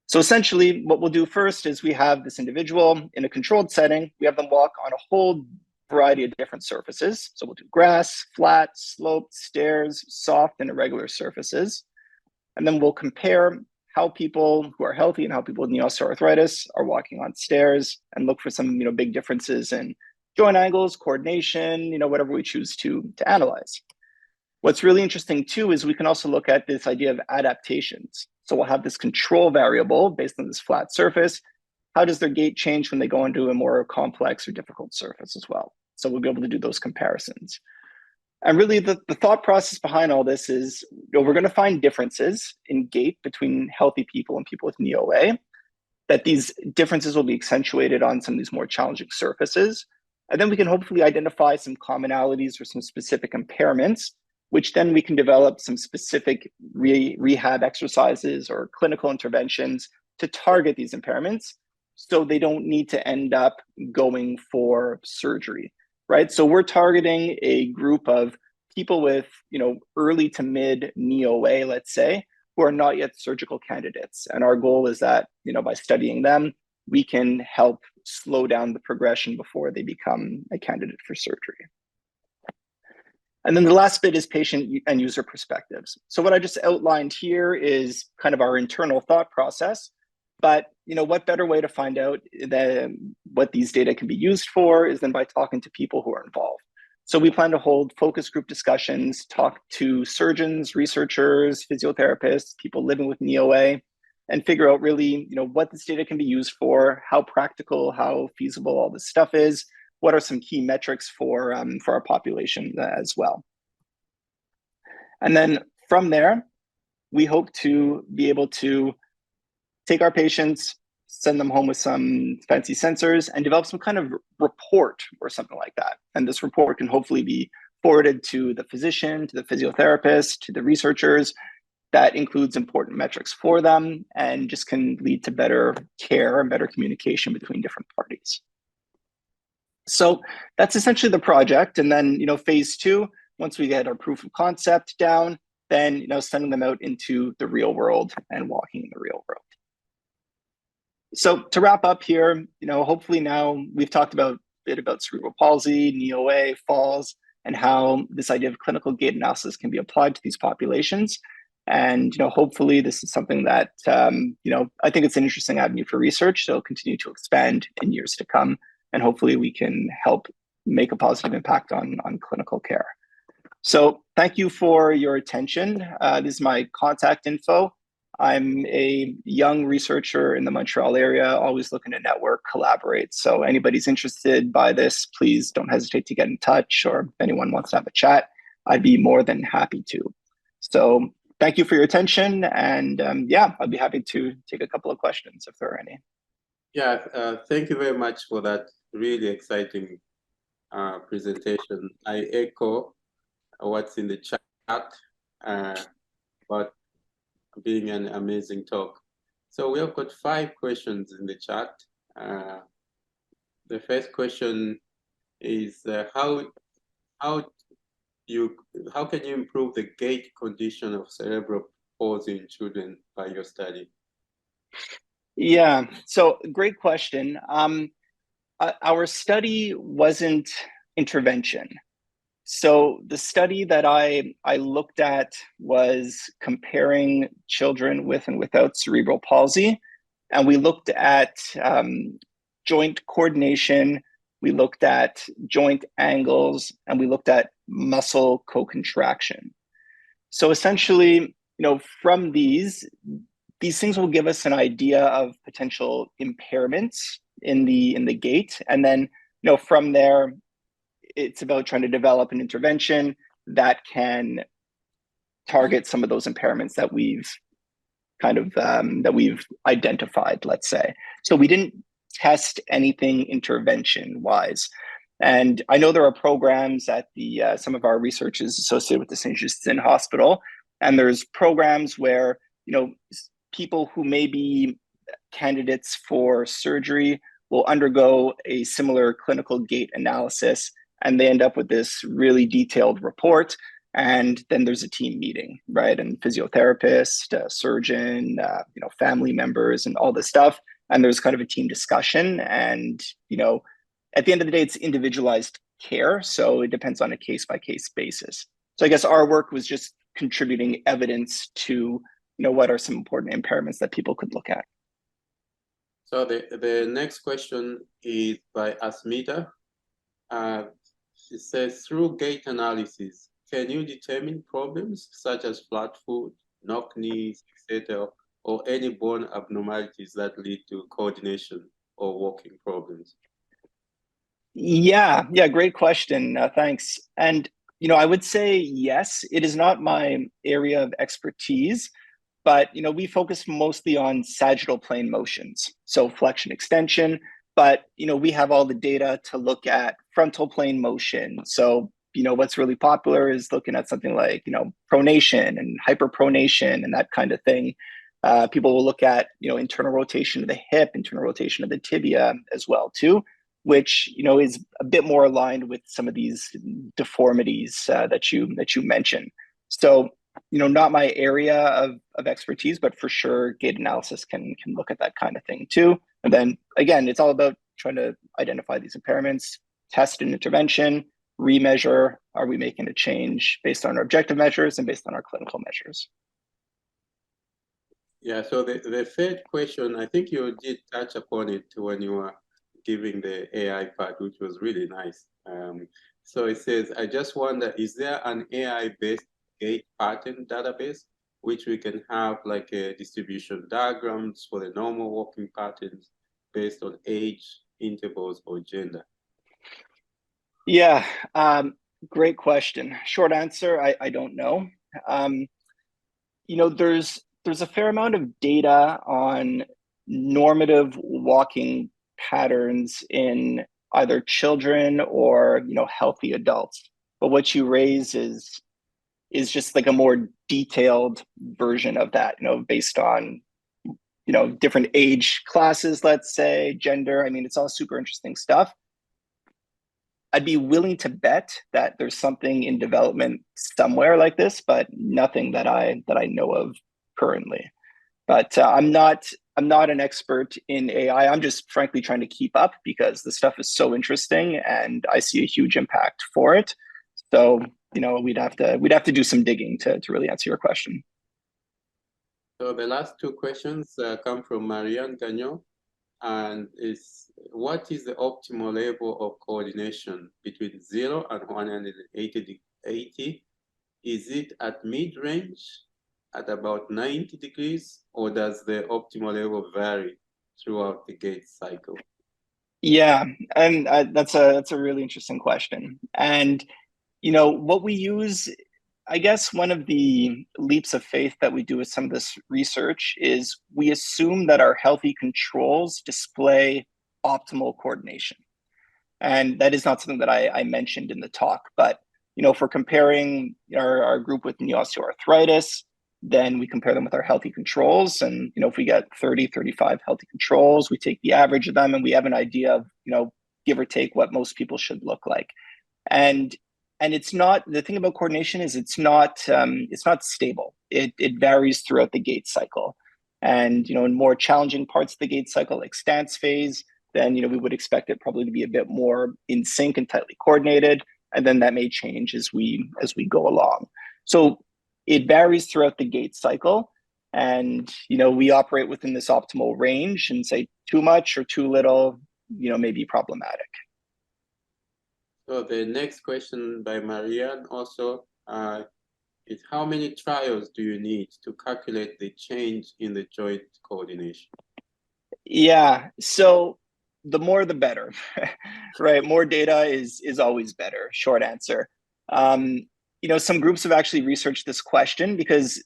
So essentially, what we'll do first is we have this individual in a controlled setting. We have them walk on a whole variety of different surfaces. So we'll do grass, flat, sloped, stairs, soft, and irregular surfaces. And then we'll compare how people who are healthy and how people with knee osteoarthritis are walking on stairs, and look for some big differences in joint angles, coordination, whatever we choose to analyze. What's really interesting too is we can also look at this idea of adaptations. So we'll have this control variable based on this flat surface. How does their gait change when they go into a more complex or difficult surface as well? So we'll be able to do those comparisons. And really the thought process behind all this is we're going to find differences in gait between healthy people and people with knee OA, that these differences will be accentuated on some of these more challenging surfaces. And then we can hopefully identify some commonalities or some specific impairments, which then we can develop some specific rehab exercises or clinical interventions to target these impairments, so they don't need to end up going for surgery, right? So we're targeting a group of people with, early to mid knee OA, let's say, who are not yet surgical candidates. And our goal is that, by studying them, we can help slow down the progression before they become a candidate for surgery. And then the last bit is patient and user perspectives. So what I just outlined here is kind of our internal thought process. But what better way to find out what these data can be used for is than by talking to people who are involved. So we plan to hold focus group discussions, talk to surgeons, researchers, physiotherapists, people living with knee OA, and figure out really, what this data can be used for, how practical, how feasible all this stuff is, what are some key metrics for our population as well. And then from there, we hope to be able to take our patients, send them home with some fancy sensors, and develop some kind of report or something like that. And this report can hopefully be forwarded to the physician, to the physiotherapist, to the researchers. That includes important metrics for them and just can lead to better care and better communication between different parties. So that's essentially the project. And then, phase 2, once we get our proof of concept down, then, sending them out into the real world and walking in the real world. So to wrap up here, hopefully now we've talked a bit about cerebral palsy, knee-OA, falls, and how this idea of clinical gait analysis can be applied to these populations. And hopefully this is something that I think it's an interesting avenue for research. So it'll continue to expand in years to come, and hopefully we can help make a positive impact on clinical care. So thank you for your attention. This is my contact info. I'm a young researcher in the Montreal area, always looking to network, collaborate. So anybody's interested by this, please don't hesitate to get in touch, or if anyone wants to have a chat, I'd be more than happy to. So thank you for your attention. And I'd be happy to take a couple of questions if there are any. Yeah, thank you very much for that really exciting presentation. I echo what's in the chat about being an amazing talk. So we have got 5 questions in the chat. The first question is how can you improve the gait condition of cerebral palsy in children by your study? Yeah, so great question. Our study wasn't intervention. So the study that I looked at was comparing children with and without cerebral palsy. And we looked at joint coordination, we looked at joint angles, and we looked at muscle co-contraction. So essentially, from these things will give us an idea of potential impairments in the gait. And then, from there, it's about trying to develop an intervention that can target some of those impairments that we've identified, let's say. So we didn't test anything intervention-wise. And I know there are programs at some of our research is associated with the St. Justine Hospital, and there's programs where, people who may be candidates for surgery will undergo a similar clinical gait analysis, and they end up with this really detailed report. And then there's a team meeting, right? And physiotherapist, surgeon, family members, and all this stuff. And there's kind of a team discussion. And, at the end of the day, it's individualized care. So it depends on a case-by-case basis. So I guess our work was just contributing evidence to, what are some important impairments that people could look at. So the next question is by Asmita. She says, through gait analysis, can you determine problems such as flat foot, knock knees, etc., or any bone abnormalities that lead to coordination or walking problems? Yeah, great question. Thanks. And, I would say yes, it is not my area of expertise, but, we focus mostly on sagittal plane motions, so flexion extension, but, we have all the data to look at frontal plane motion. So, what's really popular is looking at something like, pronation and hyperpronation and that kind of thing. People will look at, internal rotation of the hip, internal rotation of the tibia as well too, which, is a bit more aligned with some of these deformities that you mentioned. So, not my area of expertise, but for sure, gait analysis can look at that kind of thing too. And then again, it's all about trying to identify these impairments, test an intervention, remeasure, are we making a change based on our objective measures and based on our clinical measures? Yeah, so the third question, I think you did touch upon it when you were giving the AI part, which was really nice. So it says, I just wonder, is there an AI-based gait pattern database which we can have like a distribution diagrams for the normal walking patterns based on age, intervals, or gender? Yeah, great question. Short answer, I don't know. There's a fair amount of data on normative walking patterns in either children or healthy adults. But what you raise is just like a more detailed version of that, based on different age classes, let's say, gender. I mean, it's all super interesting stuff. I'd be willing to bet that there's something in development somewhere like this, but nothing that I know of currently. But I'm not an expert in AI. I'm just frankly trying to keep up because the stuff is so interesting and I see a huge impact for it. So we'd have to do some digging to really answer your question. So the last two questions come from Marianne Gagnon, and what is the optimal level of coordination between 0 and 180? Is it at mid-range at about 90 degrees, or does the optimal level vary throughout the gait cycle? Yeah, and that's a really interesting question. And what we use, I guess one of the leaps of faith that we do with some of this research is we assume that our healthy controls display optimal coordination. And that is not something that I mentioned in the talk, but if we're comparing our group with knee osteoarthritis, then we compare them with our healthy controls. And if we get 30, 35 healthy controls, we take the average of them and we have an idea of, give or take what most people should look like. And it's not, the thing about coordination is it's not stable. It varies throughout the gait cycle. And in more challenging parts of the gait cycle, like stance phase, then we would expect it probably to be a bit more in sync and tightly coordinated. And then that may change as we go along. So it varies throughout the gait cycle. And we operate within this optimal range, and say too much or too little may be problematic. So the next question by Marianne also is, how many trials do you need to calculate the change in the joint coordination? Yeah, so the more the better, right? More data is always better, short answer. Some groups have actually researched this question because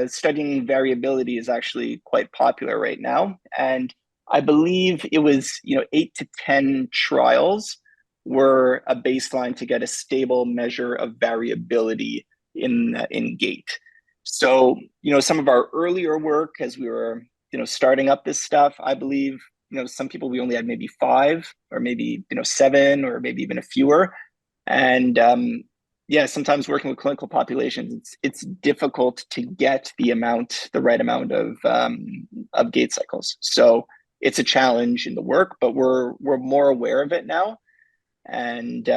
studying variability is actually quite popular right now. And I believe it was 8 to 10 trials were a baseline to get a stable measure of variability in gait. So some of our earlier work, as we were starting up this stuff, I believe some people, we only had maybe 5 or maybe 7 or maybe even a fewer. And sometimes working with clinical populations, it's difficult to get the right amount of gait cycles. So it's a challenge in the work, but we're more aware of it now. And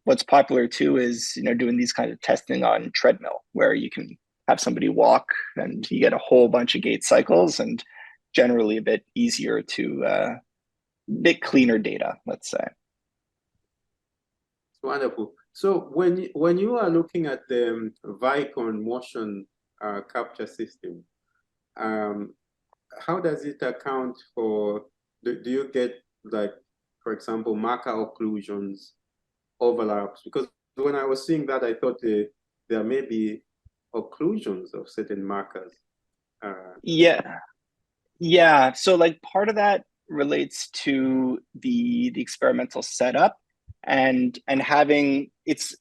what's popular too is doing these kinds of testing on treadmill, where you can have somebody walk and you get a whole bunch of gait cycles, and generally a bit easier to bit cleaner data, let's say. Wonderful. So when you are looking at the Vicon motion capture system, how does it account for, do you get, like, for example, marker occlusions, overlaps? Because when I was seeing that, I thought there may be occlusions of certain markers. Yeah. So like part of that relates to the experimental setup and having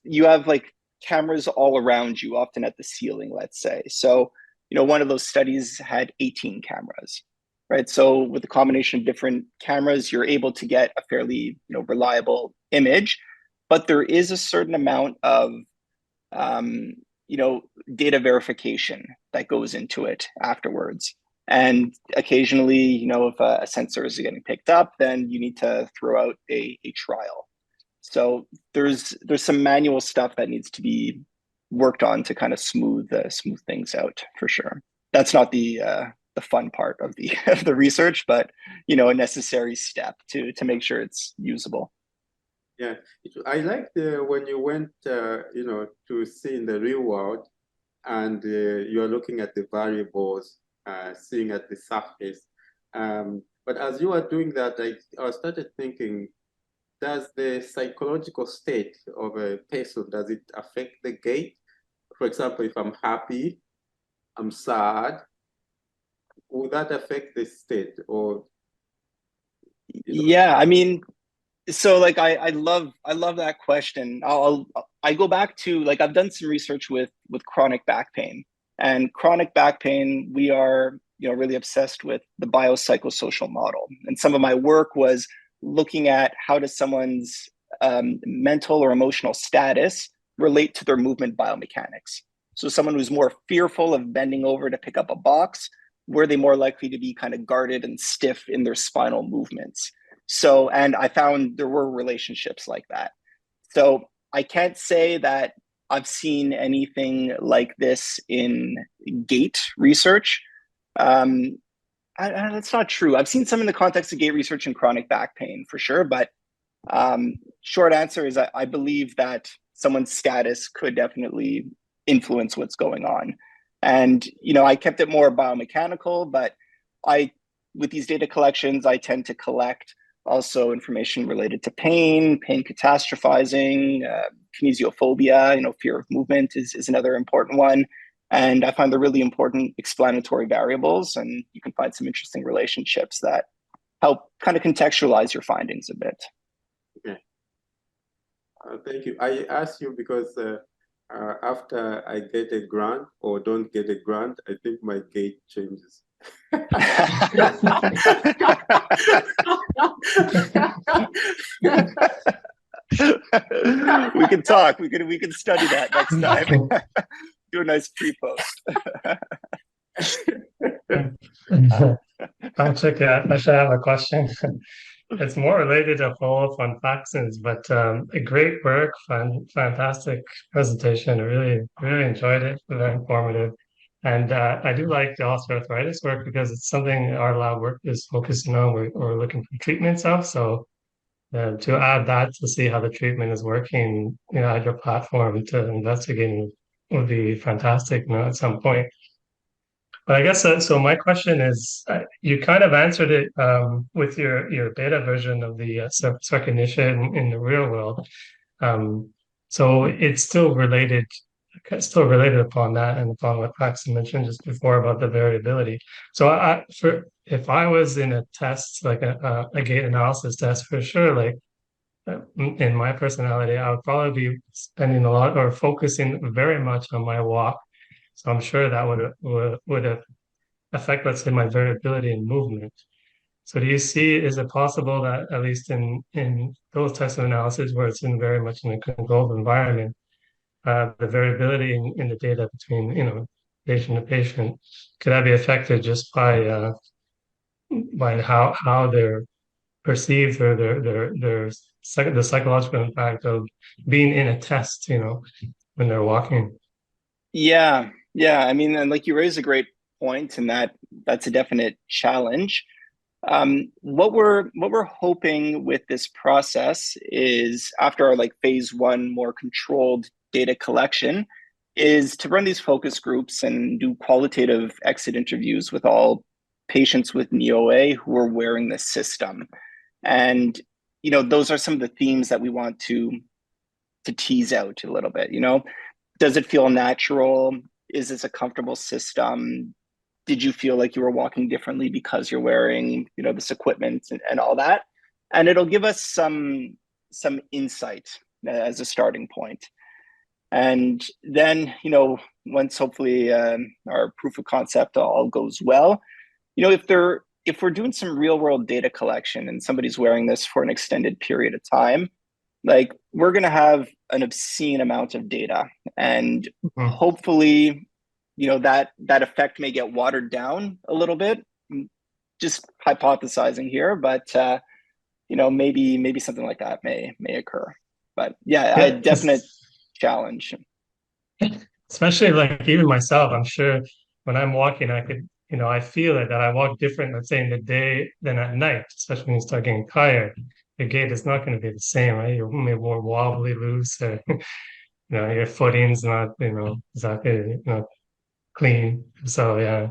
you have like cameras all around you, often at the ceiling, let's say. So one of those studies had 18 cameras, right? So with a combination of different cameras, you're able to get a fairly reliable image, but there is a certain amount of data verification that goes into it afterwards. And occasionally, if a sensor is getting picked up, then you need to throw out a trial. So there's some manual stuff that needs to be worked on to kind of smooth things out, for sure. That's not the fun part of the of the research, but a necessary step to make sure it's usable. Yeah, I liked when you went, to see in the real world, and you're looking at the variables, seeing at the surface. But as you are doing that, I started thinking, does the psychological state of a person, does it affect the gait? For example, if I'm happy, I'm sad, would that affect the state? Or Yeah, I mean, so like I love that question. I go back to, like, I've done some research with chronic back pain. And chronic back pain, we are, really obsessed with the biopsychosocial model. And some of my work was looking at how does someone's mental or emotional status relate to their movement biomechanics. So someone who's more fearful of bending over to pick up a box, were they more likely to be kind of guarded and stiff in their spinal movements? So, and I found there were relationships like that. So I can't say that I've seen anything like this in Gait research. That's not true. I've seen some in the context of Gait research and chronic back pain for sure, but short answer is I believe that someone's status could definitely influence what's going on. And, I kept it more biomechanical, but with these data collections, I tend to collect also information related to pain catastrophizing, kinesiophobia, fear of movement is another important one. And I find they're really important explanatory variables, and you can find some interesting relationships that help kind of contextualize your findings a bit. Okay. Thank you. I asked you because after I get a grant or don't get a grant, I think my gait changes. We can talk. We can study that next time. Do a nice pre-post. Patrick, I should have a question. It's more related to follow-up on vaccines, but a great work, fantastic presentation. I really enjoyed it. Very informative. And I do like the osteoarthritis work because it's something our lab work is focusing on. We're looking for treatments of. So to add that to see how the treatment is working, at your platform to investigate would be fantastic, at some point. But I guess so. My question is, you kind of answered it with your beta version of the surface recognition in the real world. So it's still related upon that and upon what Paxton mentioned just before about the variability. So if I was in a test like a gait analysis test, for sure, like in my personality, I would probably be spending a lot or focusing very much on my walk. So I'm sure that would affect, let's say, my variability in movement. So do you see, is it possible that at least in those types of analysis where it's in very much in a controlled environment, the variability in the data between, patient to patient, could that be affected just by how they're perceived or the psychological impact of being in a test, when they're walking? Yeah. I mean, and like you raise a great point, and that's a definite challenge. What we're hoping with this process is, after our phase 1 more controlled data collection, is to run these focus groups and do qualitative exit interviews with all patients with NEOA who are wearing the system. And those are some of the themes that we want to tease out a little bit. Does it feel natural? Is this a comfortable system? Did you feel like you were walking differently because you're wearing, this equipment and all that? And it'll give us some insight as a starting point. And then, once hopefully our proof of concept all goes well, if we're doing some real world data collection and somebody's wearing this for an extended period of time, we're going to have an obscene amount of data, and hopefully, that effect may get watered down a little bit. Just hypothesizing here, but maybe something like that may occur. But yeah, a definite challenge. Especially even myself, I'm sure when I'm walking, I could, I feel it that I walk different, let's say in the day than at night, especially when you start getting tired. Your gait is not going to be the same, right? You're maybe more wobbly, loose, or, your footing's not, exactly, clean. So yeah.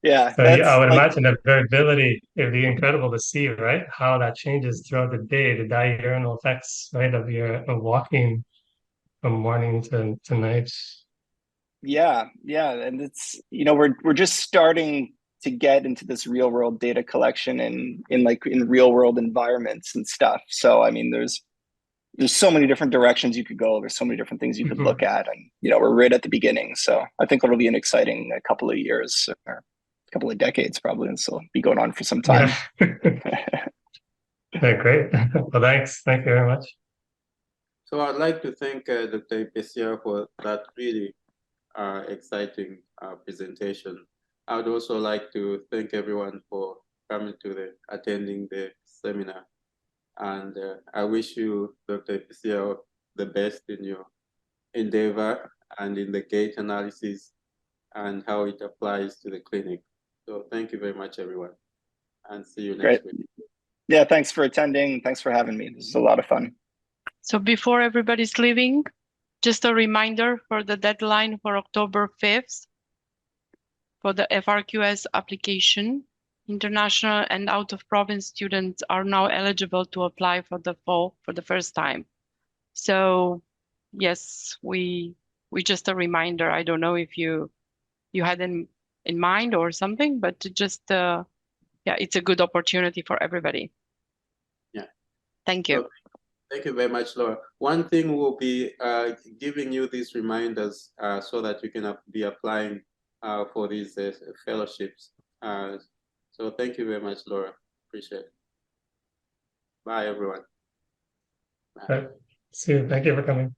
Yeah, So yeah, I that's would like, imagine the variability, it'd be incredible to see, right? How that changes throughout the day, the diurnal effects, right, of your of walking from morning to night. yeah, yeah. And it's, we're just starting to get into this real world data collection in real world environments and stuff. So I mean, there's so many different directions you could go. There's so many different things you could look at, and we're right at the beginning. So I think it'll be an exciting couple of years or a couple of decades probably, and so be going on for some time. Yeah. Yeah, great. Well, thanks. Thank you very much. So I'd like to thank Dr. Ippersiel for that really exciting presentation. I would also like to thank everyone for coming to attending the seminar. And I wish you, Dr. Ippersiel, the best in your endeavor and in the gait analysis and how it applies to the clinic. So thank you very much, everyone, and see you next week. Yeah, thanks for attending. Thanks for having me. This is a lot of fun. So before everybody's leaving, just a reminder for the deadline for October 5th for the FRQS application. International and out-of-province students are now eligible to apply for the fall for the first time. So yes, we just a reminder. I don't know if you had in mind or something, but just yeah, it's a good opportunity for everybody. Yeah. Thank you. So, thank you very much, Laura. One thing we'll be giving you these reminders so that you can be applying for these fellowships. So thank you very much, Laura. Appreciate it. Bye, everyone. Bye. See you. Thank you for coming.